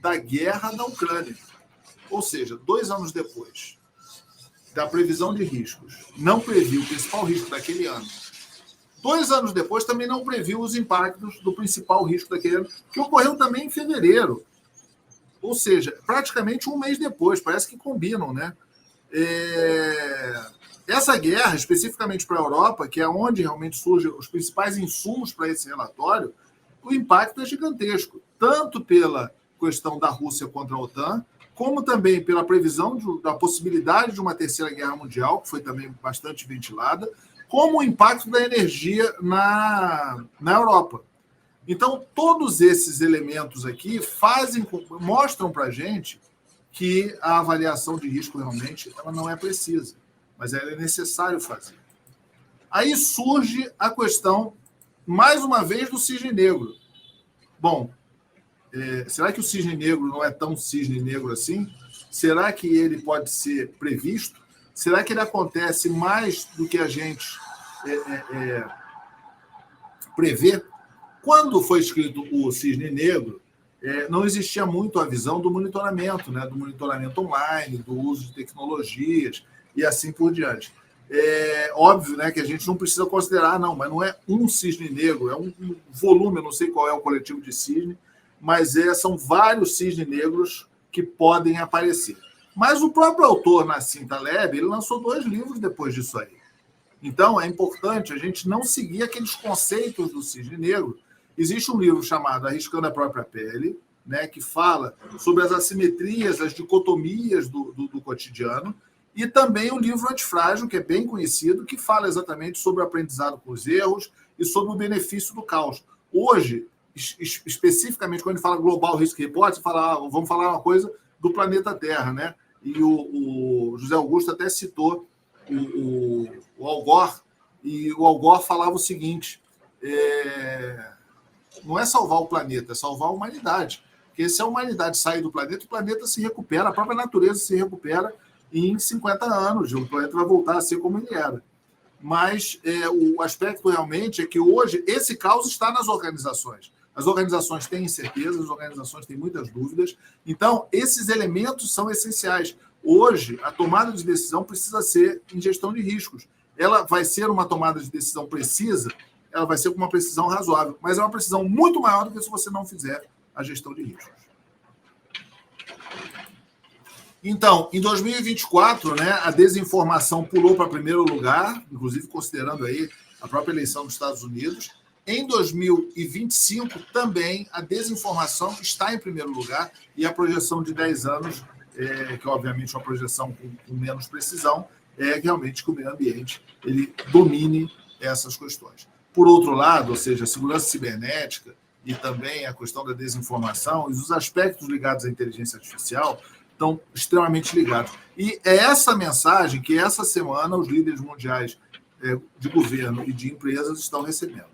da guerra da Ucrânia. Ou seja, 2 anos depois da previsão de riscos, não previu o principal risco daquele ano. 2 anos depois, também não previu os impactos do principal risco daquele ano, que ocorreu também em fevereiro. Ou seja, praticamente um mês depois, parece que combinam, né? Essa guerra, especificamente para a Europa, que é onde realmente surgem os principais insumos para esse relatório, o impacto é gigantesco, tanto pela questão da Rússia contra a OTAN, como também pela previsão da possibilidade de uma terceira guerra mundial, que foi também bastante ventilada, como o impacto da energia na Europa. Então, todos esses elementos aqui mostram para a gente que a avaliação de risco realmente ela não é precisa, mas ela é necessário fazer. Aí surge a questão, mais uma vez, do cisne negro. Bom, será que o cisne negro não é tão cisne negro assim? Será que ele pode ser previsto? Será que ele acontece mais do que a gente prevê? Quando foi escrito o cisne negro, não existia muito a visão do monitoramento, né? Do monitoramento online, do uso de tecnologias e assim por diante. Óbvio, né, que a gente não precisa considerar, não, mas não é um cisne negro, é um volume, eu não sei qual é o coletivo de cisne, mas são vários cisnes negros que podem aparecer. Mas o próprio autor, Nassim Taleb, ele lançou 2 livros depois disso aí. Então, é importante a gente não seguir aqueles conceitos do cisne negro. Existe um livro chamado Arriscando a Própria Pele, né, que fala sobre as assimetrias, as dicotomias do cotidiano, e também o livro Antifrágil, que é bem conhecido, que fala exatamente sobre o aprendizado com os erros e sobre o benefício do caos. Hoje, especificamente, quando a gente fala Global Risk Report, vamos falar uma coisa do planeta Terra, né? E o José Augusto até citou o Al Gore, e o Al Gore falava o seguinte, não é salvar o planeta, é salvar a humanidade. Porque se a humanidade sair do planeta, o planeta se recupera, a própria natureza se recupera e em 50 anos. O planeta vai voltar a ser como ele era. Mas o aspecto realmente é que hoje esse caos está nas organizações. As organizações têm incertezas, as organizações têm muitas dúvidas. Então, esses elementos são essenciais. Hoje, a tomada de decisão precisa ser em gestão de riscos. Ela vai ser uma tomada de decisão precisa, ela vai ser com uma precisão razoável, mas é uma precisão muito maior do que se você não fizer a gestão de riscos. Então, em 2024, né, a desinformação pulou para primeiro lugar, inclusive considerando aí a própria eleição dos Estados Unidos. Em 2025, também a desinformação está em primeiro lugar e a projeção de 10 anos, que obviamente é uma projeção com menos precisão, é realmente que o meio ambiente ele domine essas questões. Por outro lado, ou seja, a segurança cibernética e também a questão da desinformação e os aspectos ligados à inteligência artificial estão extremamente ligados. E é essa mensagem que essa semana os líderes mundiais de governo e de empresas estão recebendo.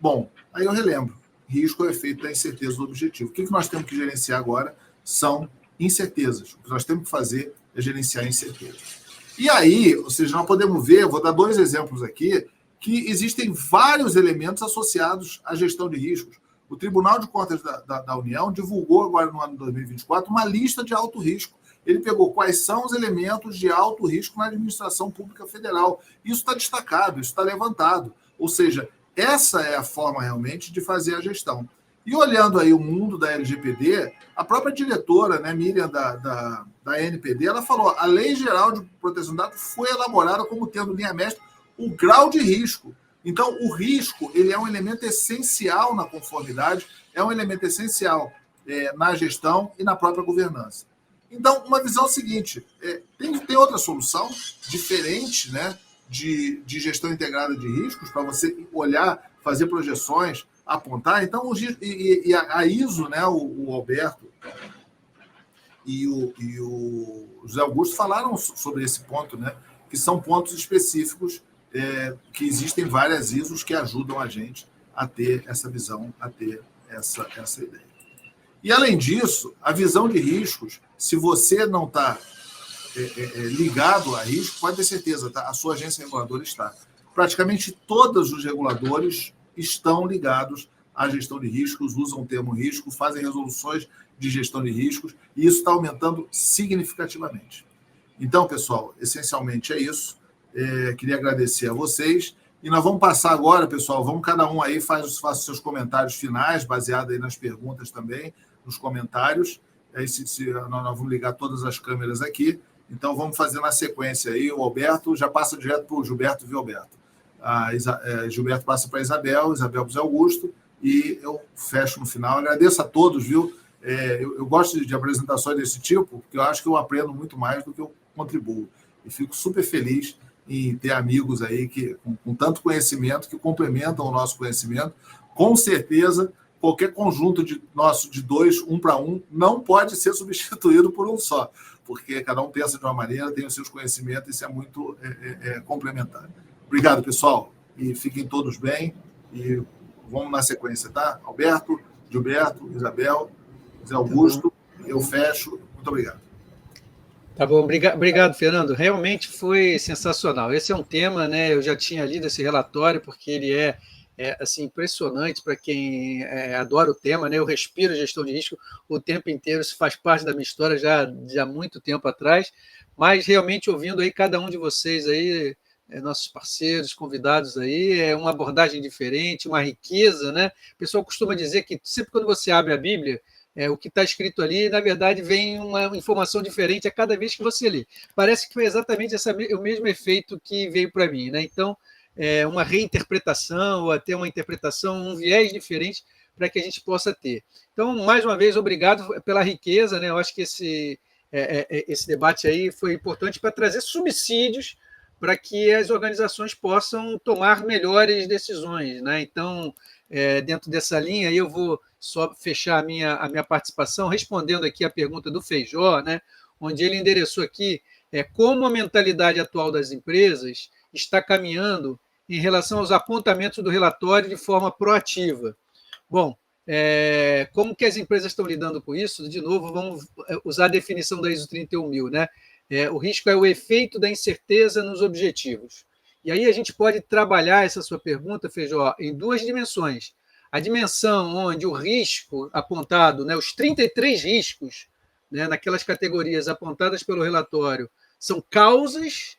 Bom, aí eu relembro, risco é o efeito da incerteza do objetivo. O que nós temos que gerenciar agora são incertezas. O que nós temos que fazer é gerenciar incertezas. E aí, ou seja, nós podemos ver, vou dar 2 exemplos aqui, que existem vários elementos associados à gestão de riscos. O Tribunal de Contas da União divulgou agora no ano de 2024 uma lista de alto risco. Ele pegou quais são os elementos de alto risco na administração pública federal. Isso está destacado, isso está levantado. Ou seja, essa é a forma realmente de fazer a gestão. E olhando aí o mundo da LGPD, a própria diretora, né, Miriam, da NPD, ela falou: a Lei Geral de Proteção de Dados foi elaborada como tendo linha mestra o grau de risco. Então, o risco ele é um elemento essencial na conformidade, é um elemento essencial na gestão e na própria governança. Então, uma visão seguinte, tem outra solução diferente, né, de gestão integrada de riscos, para você olhar, fazer projeções, apontar. Então, a ISO, né, o Alberto e o José Augusto falaram sobre esse ponto, né, que são pontos específicos, que existem várias ISOs que ajudam a gente a ter essa visão, a ter essa ideia. E, além disso, a visão de riscos, se você não está ligado a risco, pode ter certeza, tá? A sua agência reguladora está. Praticamente todos os reguladores estão ligados à gestão de riscos, usam o termo risco, fazem resoluções de gestão de riscos, e isso está aumentando significativamente. Então, pessoal, essencialmente é isso. Queria agradecer a vocês. E nós vamos passar agora, pessoal, vamos cada um aí, faça os seus comentários finais, baseado aí nas perguntas também, nos comentários. Aí, nós vamos ligar todas as câmeras aqui. Então, vamos fazer na sequência aí. O Alberto já passa direto para o Gilberto, viu, Alberto? Gilberto passa para a Isabel para o Zé Augusto, e eu fecho no final. Agradeço a todos, viu? Eu gosto de apresentações desse tipo, porque eu acho que eu aprendo muito mais do que eu contribuo. E fico super feliz em ter amigos aí com tanto conhecimento, que complementam o nosso conhecimento. Com certeza, qualquer conjunto nosso de 2, 1 para 1, não pode ser substituído por um só, porque cada um pensa de uma maneira, tem os seus conhecimentos, isso é muito complementar. Obrigado, pessoal, e fiquem todos bem, e vamos na sequência, tá? Alberto, Gilberto, Isabel, Zé Augusto, eu fecho. Muito obrigado. Tá bom, obrigado, Fernando. Realmente foi sensacional. Esse é um tema, né? Eu já tinha lido esse relatório, porque ele é assim, impressionante para quem adora o tema, né? Eu respiro gestão de risco o tempo inteiro, isso faz parte da minha história já há muito tempo atrás, mas realmente ouvindo aí cada um de vocês aí, nossos parceiros, convidados aí, é uma abordagem diferente, uma riqueza, né? O pessoal costuma dizer que sempre quando você abre a Bíblia, o que está escrito ali, na verdade, vem uma informação diferente a cada vez que você lê. Parece que foi exatamente o mesmo efeito que veio para mim, né? Então, uma reinterpretação, ou até uma interpretação, um viés diferente para que a gente possa ter. Então, mais uma vez, obrigado pela riqueza, né? Eu acho que esse debate aí foi importante para trazer subsídios para que as organizações possam tomar melhores decisões, né? Então, dentro dessa linha, eu vou só fechar a minha participação respondendo aqui a pergunta do Feijó, né? Onde ele endereçou aqui como a mentalidade atual das empresas está caminhando em relação aos apontamentos do relatório de forma proativa. Bom, como que as empresas estão lidando com isso? De novo, vamos usar a definição da ISO 31000, né? O risco é o efeito da incerteza nos objetivos. E aí a gente pode trabalhar essa sua pergunta, Feijó, em duas dimensões. A dimensão onde o risco apontado, né, os 33 riscos, né, naquelas categorias apontadas pelo relatório, são causas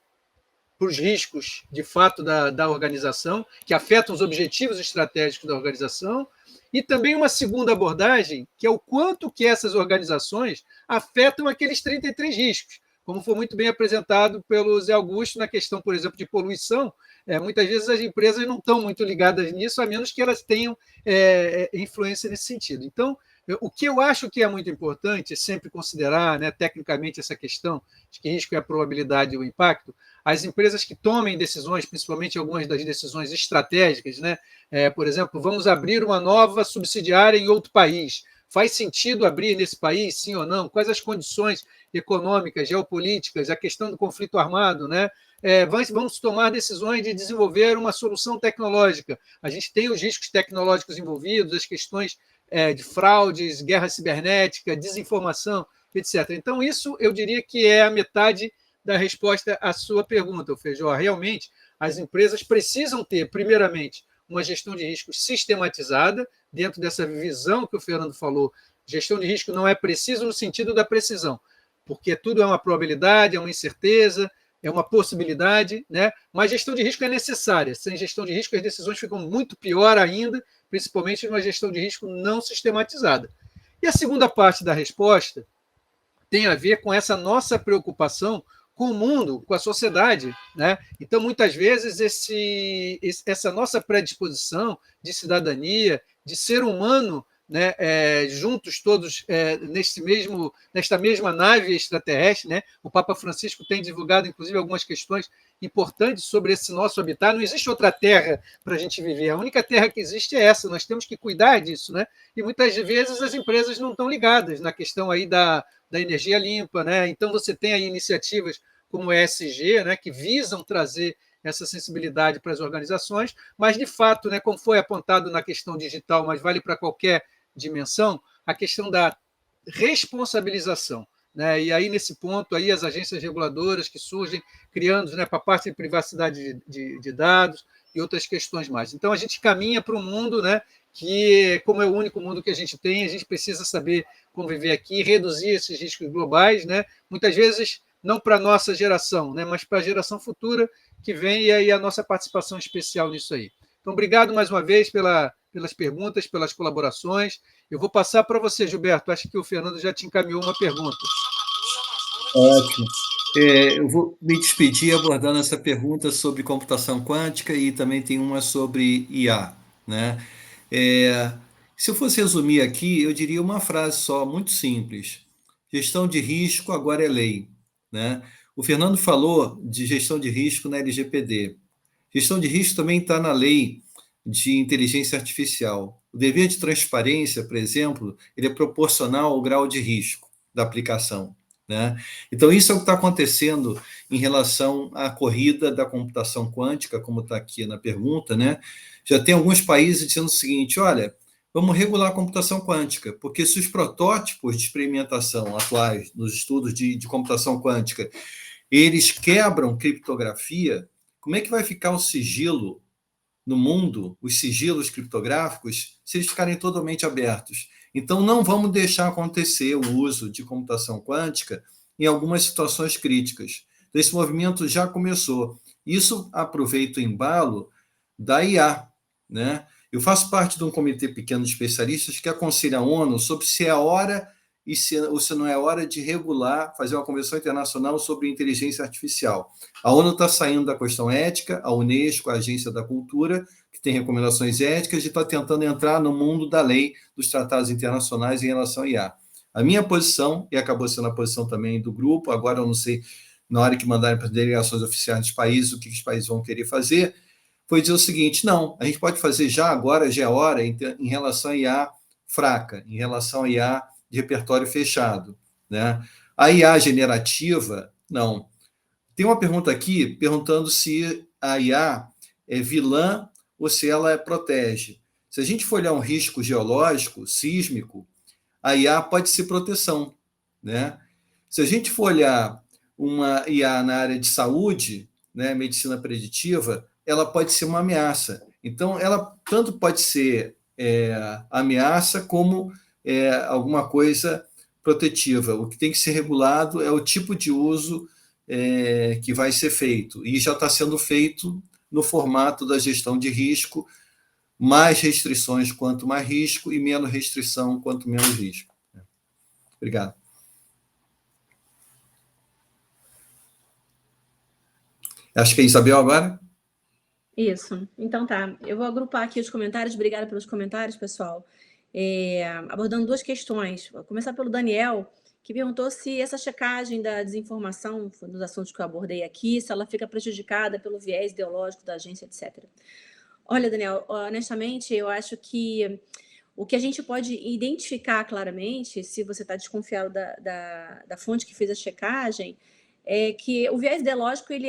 para os riscos, de fato, da organização, que afetam os objetivos estratégicos da organização, e também uma segunda abordagem, que é o quanto que essas organizações afetam aqueles 33 riscos, como foi muito bem apresentado pelo Zé Augusto na questão, por exemplo, de poluição. Muitas vezes as empresas não estão muito ligadas nisso, a menos que elas tenham influência nesse sentido. Então, o que eu acho que é muito importante é sempre considerar, né, tecnicamente, essa questão de que risco é a probabilidade e o impacto. As empresas que tomem decisões, principalmente algumas das decisões estratégicas, né, por exemplo, vamos abrir uma nova subsidiária em outro país. Faz sentido abrir nesse país, sim ou não? Quais as condições econômicas, geopolíticas, a questão do conflito armado, né? Vamos tomar decisões de desenvolver uma solução tecnológica. A gente tem os riscos tecnológicos envolvidos, as questões de fraudes, guerra cibernética, desinformação, etc. Então, isso eu diria que é a metade da resposta à sua pergunta, Feijó. Realmente, as empresas precisam ter, primeiramente, uma gestão de riscos sistematizada, dentro dessa visão que o Fernando falou. Gestão de risco não é preciso no sentido da precisão, porque tudo é uma probabilidade, é uma incerteza, é uma possibilidade, né? Mas gestão de risco é necessária. Sem gestão de risco, as decisões ficam muito pior ainda, principalmente numa gestão de risco não sistematizada. E a segunda parte da resposta tem a ver com essa nossa preocupação com o mundo, com a sociedade, né? Então, muitas vezes, essa nossa predisposição de cidadania, de ser humano, né, juntos todos nesta mesma nave extraterrestre, né? O Papa Francisco tem divulgado, inclusive, algumas questões importantes sobre esse nosso habitat. Não existe outra terra para a gente viver. A única terra que existe é essa. Nós temos que cuidar disso, né? E muitas vezes as empresas não estão ligadas na questão aí da energia limpa, né? Então você tem aí iniciativas como o ESG, né, que visam trazer essa sensibilidade para as organizações, mas de fato, né, como foi apontado na questão digital, mas vale para qualquer dimensão, a questão da responsabilização, né? E aí nesse ponto aí as agências reguladoras que surgem criando, né, para a parte de privacidade de dados e outras questões mais. Então a gente caminha para um mundo, né, que, como é o único mundo que a gente tem, a gente precisa saber conviver aqui, reduzir esses riscos globais, né? Muitas vezes não para a nossa geração, né, mas para a geração futura que vem, e aí a nossa participação especial nisso aí. Então, obrigado mais uma vez pelas perguntas, pelas colaborações. Eu vou passar para você, Gilberto. Acho que o Fernando já te encaminhou uma pergunta. Ótimo. Eu vou me despedir abordando essa pergunta sobre computação quântica e também tem uma sobre IA, né? Se eu fosse resumir aqui, eu diria uma frase só, muito simples. Gestão de risco agora é lei, né? O Fernando falou de gestão de risco na LGPD. Gestão de risco também está na lei de inteligência artificial. O dever de transparência, por exemplo, ele é proporcional ao grau de risco da aplicação, né? Então, isso é o que está acontecendo em relação à corrida da computação quântica, como está aqui na pergunta, né? Já tem alguns países dizendo o seguinte, olha, vamos regular a computação quântica, porque se os protótipos de experimentação atuais, nos estudos de computação quântica, eles quebram criptografia, como é que vai ficar o sigilo no mundo, os sigilos criptográficos, se eles ficarem totalmente abertos? Então, não vamos deixar acontecer o uso de computação quântica em algumas situações críticas. Então, esse movimento já começou. Isso aproveita o embalo da IA, né? Eu faço parte de um comitê pequeno de especialistas que aconselha a ONU sobre se é hora ou se não é hora de regular, fazer uma convenção internacional sobre inteligência artificial. A ONU está saindo da questão ética, a Unesco, a Agência da Cultura, que tem recomendações éticas, e está tentando entrar no mundo da lei dos tratados internacionais em relação à IA. A minha posição, e acabou sendo a posição também do grupo, agora eu não sei, na hora que mandarem para as delegações oficiais dos países, o que os países vão querer fazer, foi dizer o seguinte, não, a gente pode fazer já agora, já é hora, em relação a IA fraca, em relação a IA de repertório fechado, né? A IA generativa, não. Tem uma pergunta aqui perguntando se a IA é vilã ou se ela protege. Se a gente for olhar um risco geológico, sísmico, a IA pode ser proteção, né? Se a gente for olhar uma IA na área de saúde, né, medicina preditiva, ela pode ser uma ameaça. Então, ela tanto pode ser ameaça como alguma coisa protetiva. O que tem que ser regulado é o tipo de uso que vai ser feito. E já está sendo feito no formato da gestão de risco, mais restrições quanto mais risco e menos restrição quanto menos risco. Obrigado. Acho que é Isabel agora. Isso. Então tá. Eu vou agrupar aqui os comentários. Obrigada pelos comentários, pessoal. Abordando duas questões. Vou começar pelo Daniel, que perguntou se essa checagem da desinformação, dos assuntos que eu abordei aqui, se ela fica prejudicada pelo viés ideológico da agência, etc. Olha, Daniel, honestamente, eu acho que o que a gente pode identificar claramente, se você está desconfiado da fonte que fez a checagem, é que o viés ideológico ele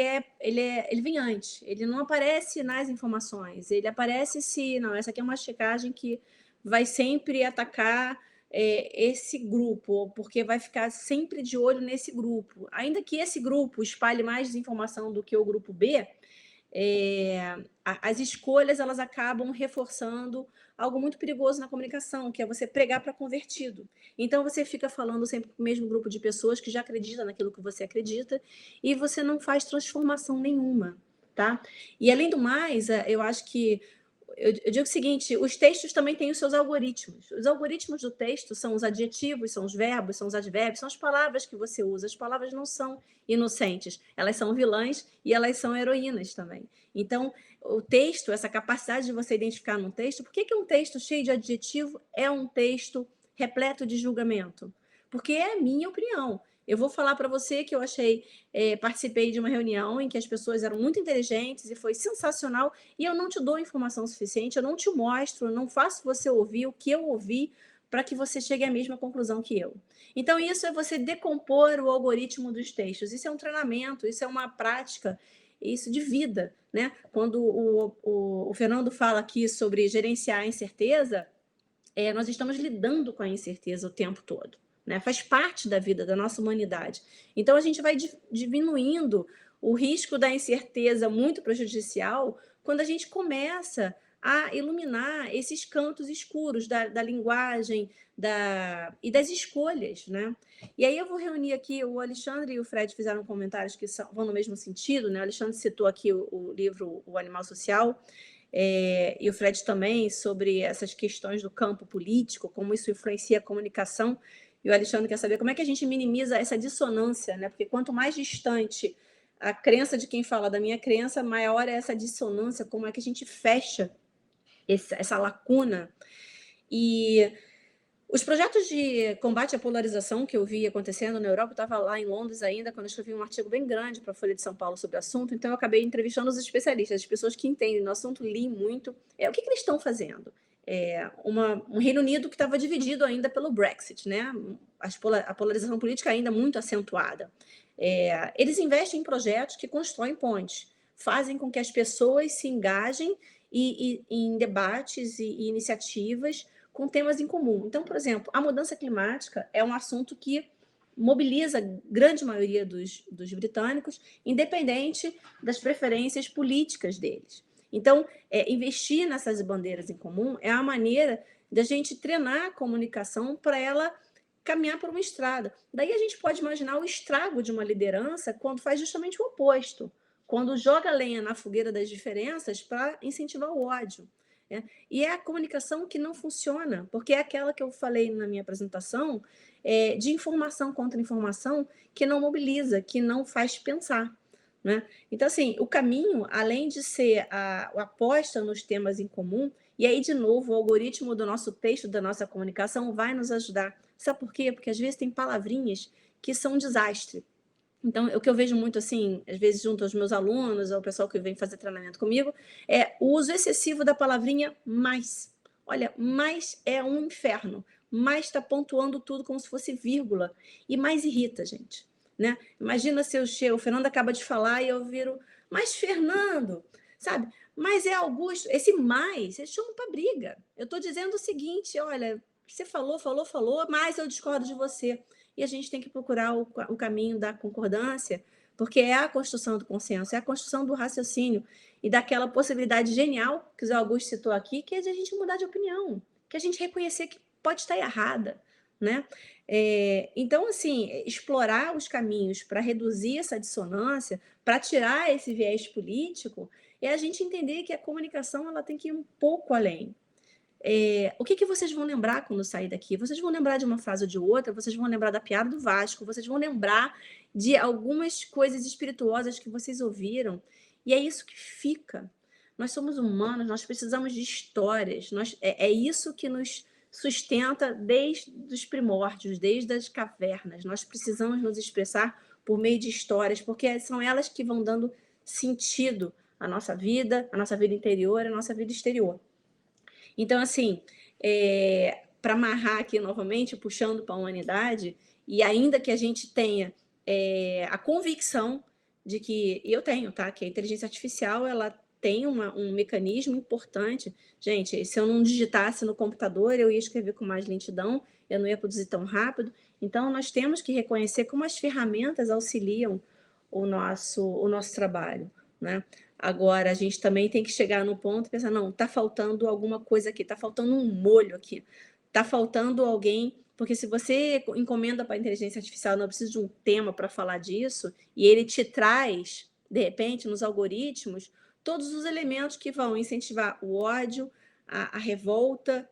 vem antes, ele não aparece nas informações, ele aparece se, não, essa aqui é uma checagem que vai sempre atacar esse grupo, porque vai ficar sempre de olho nesse grupo. Ainda que esse grupo espalhe mais desinformação do que o grupo B, as escolhas elas acabam reforçando algo muito perigoso na comunicação, que é você pregar para convertido. Então, você fica falando sempre com o mesmo grupo de pessoas que já acreditam naquilo que você acredita e você não faz transformação nenhuma, tá? E, além do mais, eu acho que eu digo o seguinte, os textos também têm os seus algoritmos. Os algoritmos do texto são os adjetivos, são os verbos, são os advérbios, são as palavras que você usa. As palavras não são inocentes, elas são vilãs e elas são heroínas também. Então, o texto, essa capacidade de você identificar num texto, por que um texto cheio de adjetivo é um texto repleto de julgamento? Porque é a minha opinião. Eu vou falar para você que eu participei de uma reunião em que as pessoas eram muito inteligentes e foi sensacional, e eu não te dou informação suficiente, eu não te mostro, eu não faço você ouvir o que eu ouvi para que você chegue à mesma conclusão que eu. Então, isso é você decompor o algoritmo dos textos. Isso é um treinamento, isso é uma prática, isso de vida, né? Quando o Fernando fala aqui sobre gerenciar a incerteza, nós estamos lidando com a incerteza o tempo todo. Né? Faz parte da vida, da nossa humanidade. Então, a gente vai diminuindo o risco da incerteza muito prejudicial quando a gente começa a iluminar esses cantos escuros da linguagem e das escolhas. Né? E aí eu vou reunir aqui, o Alexandre e o Fred fizeram comentários que vão no mesmo sentido. Né? O Alexandre citou aqui o livro O Animal Social, e o Fred também, sobre essas questões do campo político, como isso influencia a comunicação. E o Alexandre quer saber como é que a gente minimiza essa dissonância, né? Porque quanto mais distante a crença de quem fala da minha crença, maior é essa dissonância, como é que a gente fecha essa lacuna. E os projetos de combate à polarização que eu vi acontecendo na Europa, eu estava lá em Londres ainda, quando eu escrevi um artigo bem grande para a Folha de São Paulo sobre o assunto, então eu acabei entrevistando os especialistas, as pessoas que entendem do assunto, li muito. O que eles estão fazendo? Um Reino Unido que estava dividido ainda pelo Brexit, né? A polarização política ainda muito acentuada. Eles investem em projetos que constroem pontes, fazem com que as pessoas se engajem em debates e iniciativas com temas em comum. Então, por exemplo, a mudança climática é um assunto que mobiliza a grande maioria dos britânicos, independente das preferências políticas deles. Então, investir nessas bandeiras em comum é a maneira da gente treinar a comunicação para ela caminhar por uma estrada. Daí a gente pode imaginar o estrago de uma liderança quando faz justamente o oposto, quando joga lenha na fogueira das diferenças para incentivar o ódio. E é a comunicação que não funciona, porque é aquela que eu falei na minha apresentação, de informação contra informação, que não mobiliza, que não faz pensar. Né? Então, assim, o caminho, além de ser a aposta nos temas em comum, e aí, de novo, o algoritmo do nosso texto, da nossa comunicação, vai nos ajudar. Sabe por quê? Porque, às vezes, tem palavrinhas que são um desastre. Então, o que eu vejo muito, assim, às vezes, junto aos meus alunos, ao pessoal que vem fazer treinamento comigo, é o uso excessivo da palavrinha mais. Olha, mais é um inferno. Mais está pontuando tudo como se fosse vírgula. E mais irrita, gente. Né? Imagina se o Fernando acaba de falar e eu viro, mas Fernando, sabe? Mas é Augusto, esse mais, eles chamam para briga. Eu estou dizendo o seguinte, olha, você falou, mas eu discordo de você. E a gente tem que procurar o caminho da concordância, porque é a construção do consenso, é a construção do raciocínio e daquela possibilidade genial que o Zé Augusto citou aqui, que é de a gente mudar de opinião, que a gente reconhecer que pode estar errada, né? Então, assim, explorar os caminhos para reduzir essa dissonância, para tirar esse viés político, é a gente entender que a comunicação ela tem que ir um pouco além. O que vocês vão lembrar quando sair daqui? Vocês vão lembrar de uma frase ou de outra, vocês vão lembrar da piada do Vasco, vocês vão lembrar de algumas coisas espirituosas que vocês ouviram, e é isso que fica. Nós somos humanos, nós precisamos de histórias, é isso que nos sustenta desde os primórdios, desde as cavernas. Nós precisamos nos expressar por meio de histórias, porque são elas que vão dando sentido à nossa vida interior, à nossa vida exterior. Então, assim, para amarrar aqui novamente, puxando para a humanidade, e ainda que a gente tenha a convicção de que, eu tenho, tá? Que a inteligência artificial, ela tem um mecanismo importante. Gente, se eu não digitasse no computador, eu ia escrever com mais lentidão, eu não ia produzir tão rápido. Então, nós temos que reconhecer como as ferramentas auxiliam o nosso trabalho, né? Agora, a gente também tem que chegar no ponto e pensar, não, está faltando alguma coisa aqui, está faltando um molho aqui, está faltando alguém, porque se você encomenda para a inteligência artificial, não precisa de um tema para falar disso, e ele te traz, de repente, nos algoritmos, todos os elementos que vão incentivar o ódio, a revolta,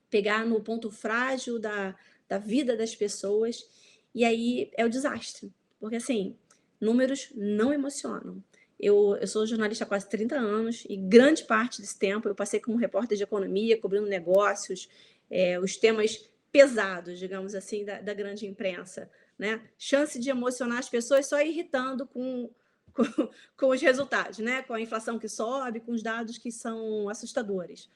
pegar no ponto frágil da vida das pessoas, e aí é o desastre, porque, assim, números não emocionam. Eu sou jornalista há quase 30 anos e grande parte desse tempo eu passei como repórter de economia, cobrindo negócios, os temas pesados, digamos assim, da grande imprensa, né? Chance de emocionar as pessoas só irritando com os resultados, né? Com a inflação que sobe, com os dados que são assustadores.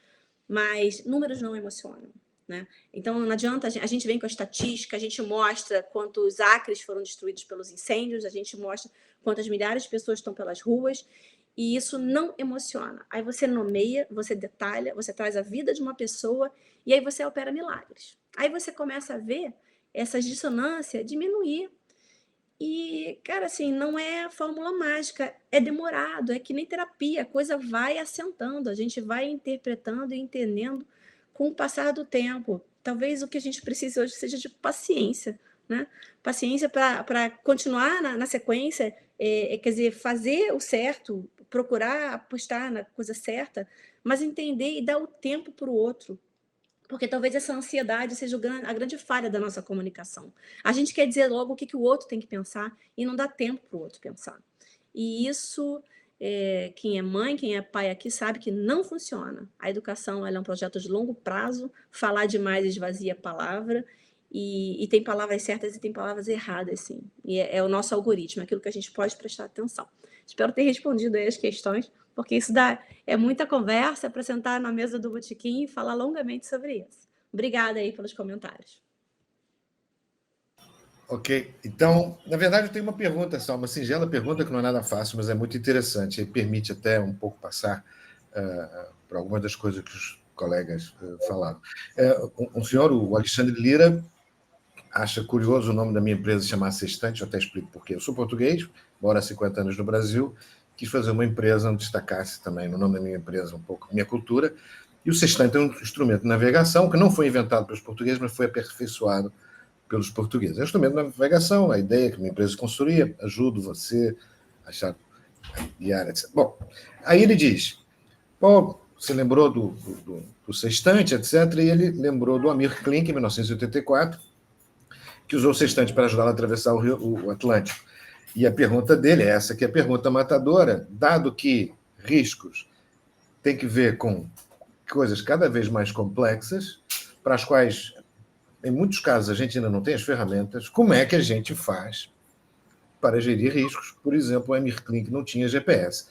Mas números não emocionam, né? Então, não adianta, a gente vem com a estatística, a gente mostra quantos acres foram destruídos pelos incêndios, a gente mostra quantas milhares de pessoas estão pelas ruas, e isso não emociona. Aí você nomeia, você detalha, você traz a vida de uma pessoa, e aí você opera milagres. Aí você começa a ver essa dissonância diminuir. E, cara, assim, não é fórmula mágica, é demorado, é que nem terapia, a coisa vai assentando, a gente vai interpretando e entendendo com o passar do tempo. Talvez o que a gente precise hoje seja de paciência, né? Paciência para continuar na sequência, quer dizer, fazer o certo, procurar apostar na coisa certa, mas entender e dar o tempo para o outro. Porque talvez essa ansiedade seja a grande falha da nossa comunicação. A gente quer dizer logo o que o outro tem que pensar e não dá tempo para o outro pensar. E isso, quem é mãe, quem é pai aqui sabe que não funciona. A educação ela é um projeto de longo prazo, falar demais esvazia a palavra, e tem palavras certas e tem palavras erradas, sim. E é o nosso algoritmo, aquilo que a gente pode prestar atenção. Espero ter respondido aí as questões, porque isso é muita conversa para sentar na mesa do botequim e falar longamente sobre isso. Obrigada aí pelos comentários. Ok. Então, na verdade, eu tenho uma pergunta só, uma singela pergunta que não é nada fácil, mas é muito interessante e permite até um pouco passar para algumas das coisas que os colegas falaram. Um senhor, o Alexandre Lira, acha curioso o nome da minha empresa chamar Sextante, eu até explico por quê. Eu sou português, moro há 50 anos no Brasil, quis fazer uma empresa onde destacasse também no nome da minha empresa um pouco minha cultura, e o Sextante é um instrumento de navegação que não foi inventado pelos portugueses, mas foi aperfeiçoado pelos portugueses. É um instrumento de navegação, a ideia que minha empresa construía, ajudo você a achar, guiar, etc. Bom, aí ele diz, você lembrou do Sextante, etc., e ele lembrou do Amir Klink, em 1984, que usou o Sextante para ajudá-lo a atravessar o Atlântico. E a pergunta dele é essa, que é a pergunta matadora, dado que riscos têm que ver com coisas cada vez mais complexas, para as quais, em muitos casos, a gente ainda não tem as ferramentas, como é que a gente faz para gerir riscos? Por exemplo, o Amir Klink não tinha GPS.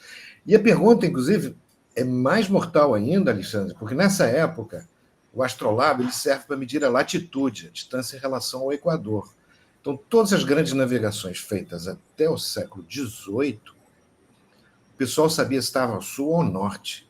E a pergunta, inclusive, é mais mortal ainda, Alexandre, porque nessa época, o astrolabe ele serve para medir a latitude, a distância em relação ao Equador. Então, todas as grandes navegações feitas até o século XVIII pessoal sabia se estava ao sul ou ao norte.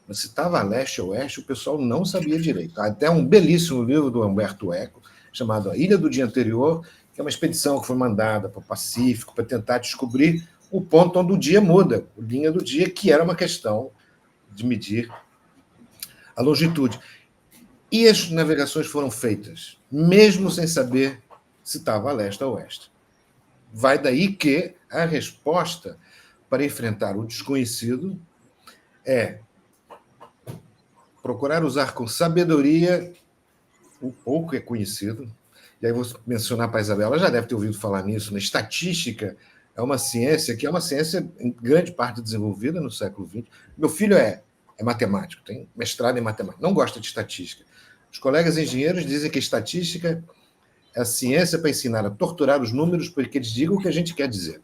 Mas se estava a leste ou oeste, o pessoal não sabia direito. Há até um belíssimo livro do Humberto Eco, chamado A Ilha do Dia Anterior, que é uma expedição que foi mandada para o Pacífico para tentar descobrir o ponto onde o dia muda, a linha do dia, que era uma questão de medir a longitude. E as navegações foram feitas, mesmo sem saber se estava a leste ou oeste. Vai daí que a resposta para enfrentar o desconhecido é procurar usar com sabedoria o pouco que é conhecido. E aí vou mencionar para a Isabela, ela já deve ter ouvido falar nisso, né? Estatística é uma ciência que é uma ciência em grande parte desenvolvida no século XX. Meu filho é matemático, tem mestrado em matemática, não gosta de estatística. Os colegas engenheiros dizem que a estatística é a ciência para ensinar a torturar os números para que eles digam o que a gente quer dizer.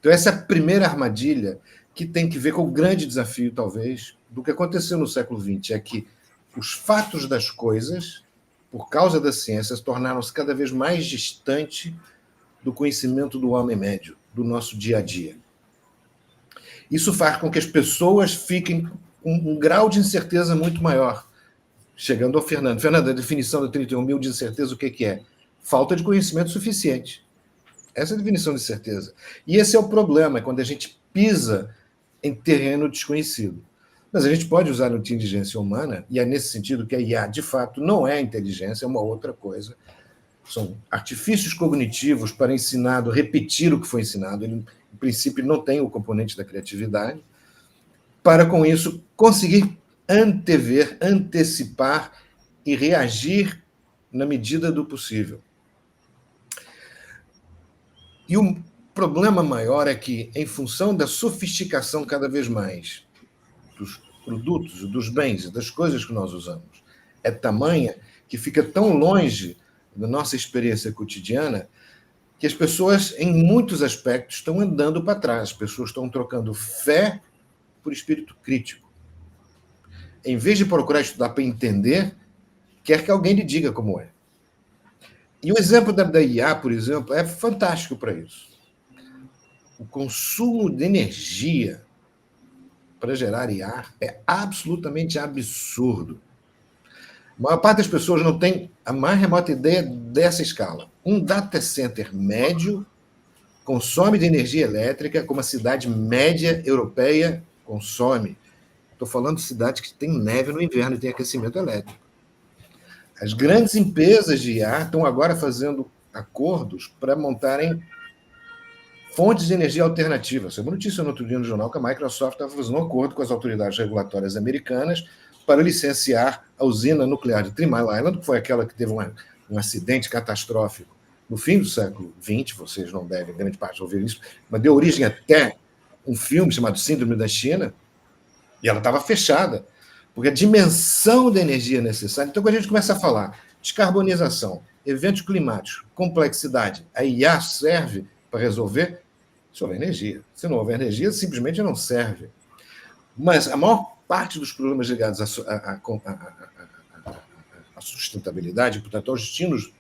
Então, essa é a primeira armadilha que tem que ver com o grande desafio, talvez, do que aconteceu no século XX, é que os fatos das coisas, por causa da ciência, tornaram-se cada vez mais distantes do conhecimento do homem médio, do nosso dia a dia. Isso faz com que as pessoas fiquem com um grau de incerteza muito maior. Chegando ao Fernando. Fernando, a definição da 31.000 de incerteza, o que é? Falta de conhecimento suficiente. Essa é a definição de certeza. E esse é o problema, é quando a gente pisa em terreno desconhecido. Mas a gente pode usar a inteligência humana, e é nesse sentido que a IA, de fato, não é inteligência, é uma outra coisa. São artifícios cognitivos para ensinado, repetir o que foi ensinado. Ele, em princípio, não tem o componente da criatividade. Para, com isso, conseguir antever, antecipar e reagir na medida do possível. E o problema maior é que, em função da sofisticação cada vez mais dos produtos, dos bens e das coisas que nós usamos, é tamanha que fica tão longe da nossa experiência cotidiana que as pessoas, em muitos aspectos, estão andando para trás. As pessoas estão trocando fé por espírito crítico. Em vez de procurar estudar para entender, quer que alguém lhe diga como é. E o exemplo da IA, por exemplo, é fantástico para isso. O consumo de energia para gerar IA é absolutamente absurdo. A maior parte das pessoas não tem a mais remota ideia dessa escala. Um data center médio consome de energia elétrica como a cidade média europeia consome. Estou falando de cidades que têm neve no inverno e têm aquecimento elétrico. As grandes empresas de IA estão agora fazendo acordos para montarem fontes de energia alternativas. Saiu uma notícia no outro dia no jornal que a Microsoft estava fazendo um acordo com as autoridades regulatórias americanas para licenciar a usina nuclear de 3 Mile Island, que foi aquela que teve um acidente catastrófico no fim do século XX, vocês não devem, grande parte, ouvir isso, mas deu origem até um filme chamado Síndrome da China, e ela estava fechada, porque a dimensão da energia necessária... Então, quando a gente começa a falar descarbonização, eventos climáticos, complexidade, a IA serve para resolver se houver energia. Se não houver energia, simplesmente não serve. Mas a maior parte dos problemas ligados à sustentabilidade, portanto, aos destinos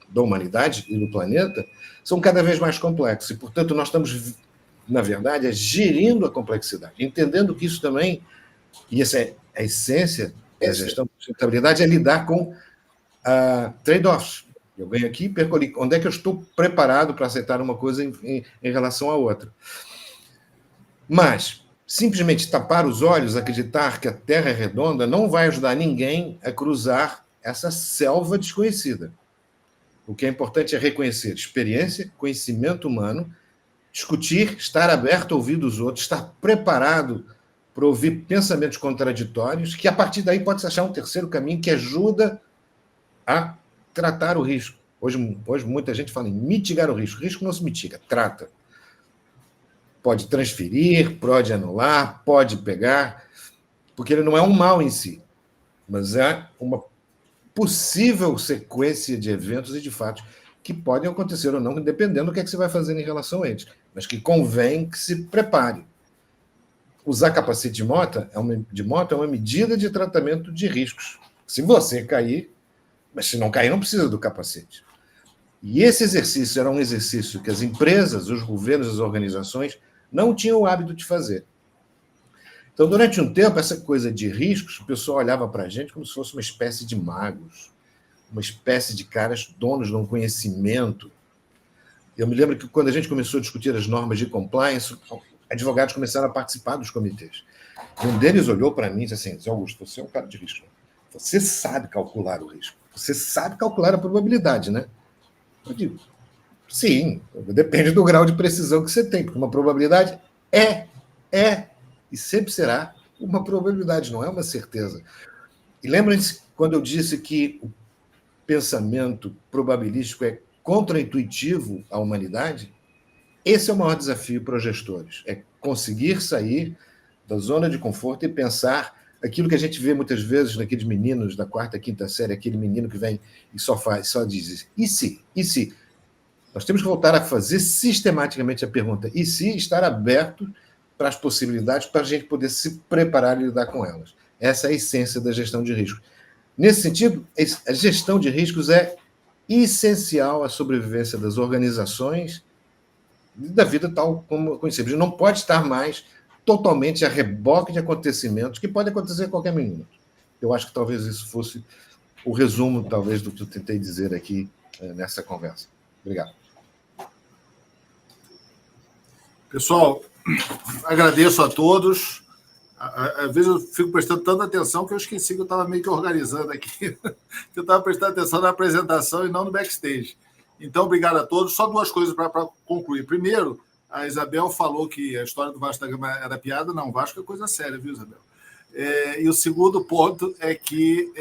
da humanidade e do planeta, são cada vez mais complexos. E, portanto, nós estamos, na verdade, gerindo a complexidade, entendendo que isso também, e essa é a essência da gestão da sustentabilidade, é lidar com trade-offs. Eu venho aqui e perco ali. Onde é que eu estou preparado para aceitar uma coisa em relação à outra? Mas simplesmente tapar os olhos, acreditar que a Terra é redonda, não vai ajudar ninguém a cruzar essa selva desconhecida. O que é importante é reconhecer experiência, conhecimento humano, discutir, estar aberto a ouvir dos outros, estar preparado para ouvir pensamentos contraditórios, que a partir daí pode-se achar um terceiro caminho que ajuda a tratar o risco. Hoje muita gente fala em mitigar o risco. O risco não se mitiga, trata. Pode transferir, pode anular, pode pegar, porque ele não é um mal em si, mas é uma possível sequência de eventos e de fatos que podem acontecer ou não, dependendo do que é que você vai fazer em relação a eles, mas que convém que se prepare. Usar capacete de moto é uma medida de tratamento de riscos. Se você cair, mas se não cair, não precisa do capacete. E esse exercício era um exercício que as empresas, os governos, as organizações não tinham o hábito de fazer. Então, durante um tempo, essa coisa de riscos, o pessoal olhava para a gente como se fosse uma espécie de magos, uma espécie de caras donos de um conhecimento. Eu me lembro que quando a gente começou a discutir as normas de compliance, advogados começaram a participar dos comitês. E um deles olhou para mim e disse assim, Zé Augusto, você é um cara de risco. Você sabe calcular o risco. Você sabe calcular a probabilidade, né? Eu digo, sim, depende do grau de precisão que você tem, porque uma probabilidade é e sempre será uma probabilidade, não é uma certeza. E lembrem-se quando eu disse que o pensamento probabilístico é contraintuitivo à humanidade? Esse é o maior desafio para os gestores, é conseguir sair da zona de conforto e pensar aquilo que a gente vê muitas vezes naqueles meninos da 4ª, 5ª série, aquele menino que vem e só diz, e se? E se? Nós temos que voltar a fazer sistematicamente a pergunta, e se estar aberto para as possibilidades, para a gente poder se preparar e lidar com elas. Essa é a essência da gestão de riscos. Nesse sentido, a gestão de riscos é essencial à sobrevivência das organizações e da vida tal como conhecemos. Não pode estar mais totalmente a reboque de acontecimentos que podem acontecer a qualquer minuto. Eu acho que talvez isso fosse o resumo, talvez, do que eu tentei dizer aqui nessa conversa. Obrigado. Pessoal, agradeço a todos. Às vezes eu fico prestando tanta atenção que eu esqueci que eu estava meio que organizando aqui. Eu estava prestando atenção na apresentação e não no backstage. Então, obrigado a todos. Só 2 coisas para concluir. Primeiro, a Isabel falou que a história do Vasco da Gama era piada. Não, Vasco é coisa séria, viu, Isabel? E o segundo ponto é que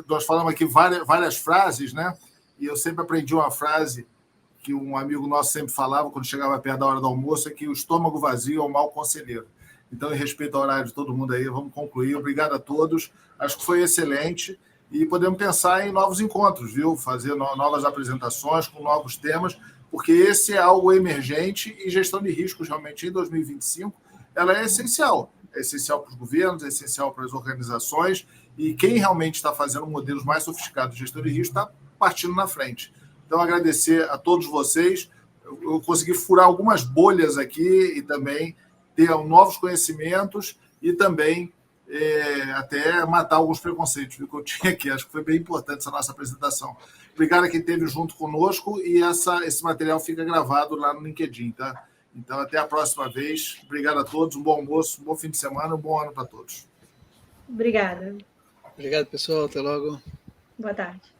nós falamos aqui várias frases, né? E eu sempre aprendi uma frase que um amigo nosso sempre falava quando chegava perto da hora do almoço, é que o estômago vazio é um mau conselheiro. Então, em respeito ao horário de todo mundo aí, vamos concluir. Obrigado a todos. Acho que foi excelente. E podemos pensar em novos encontros, viu? Fazer novas apresentações com novos temas, porque esse é algo emergente e gestão de riscos, realmente, em 2025, ela é essencial. É essencial para os governos, é essencial para as organizações, e quem realmente está fazendo modelos mais sofisticados de gestão de risco está partindo na frente. Então, agradecer a todos vocês. Eu consegui furar algumas bolhas aqui e também ter novos conhecimentos e também até matar alguns preconceitos que eu tinha aqui. Acho que foi bem importante essa nossa apresentação. Obrigado a quem esteve junto conosco e esse material fica gravado lá no LinkedIn, tá? Então, até a próxima vez. Obrigado a todos, um bom almoço, um bom fim de semana, um bom ano para todos. Obrigada. Obrigado, pessoal. Até logo. Boa tarde.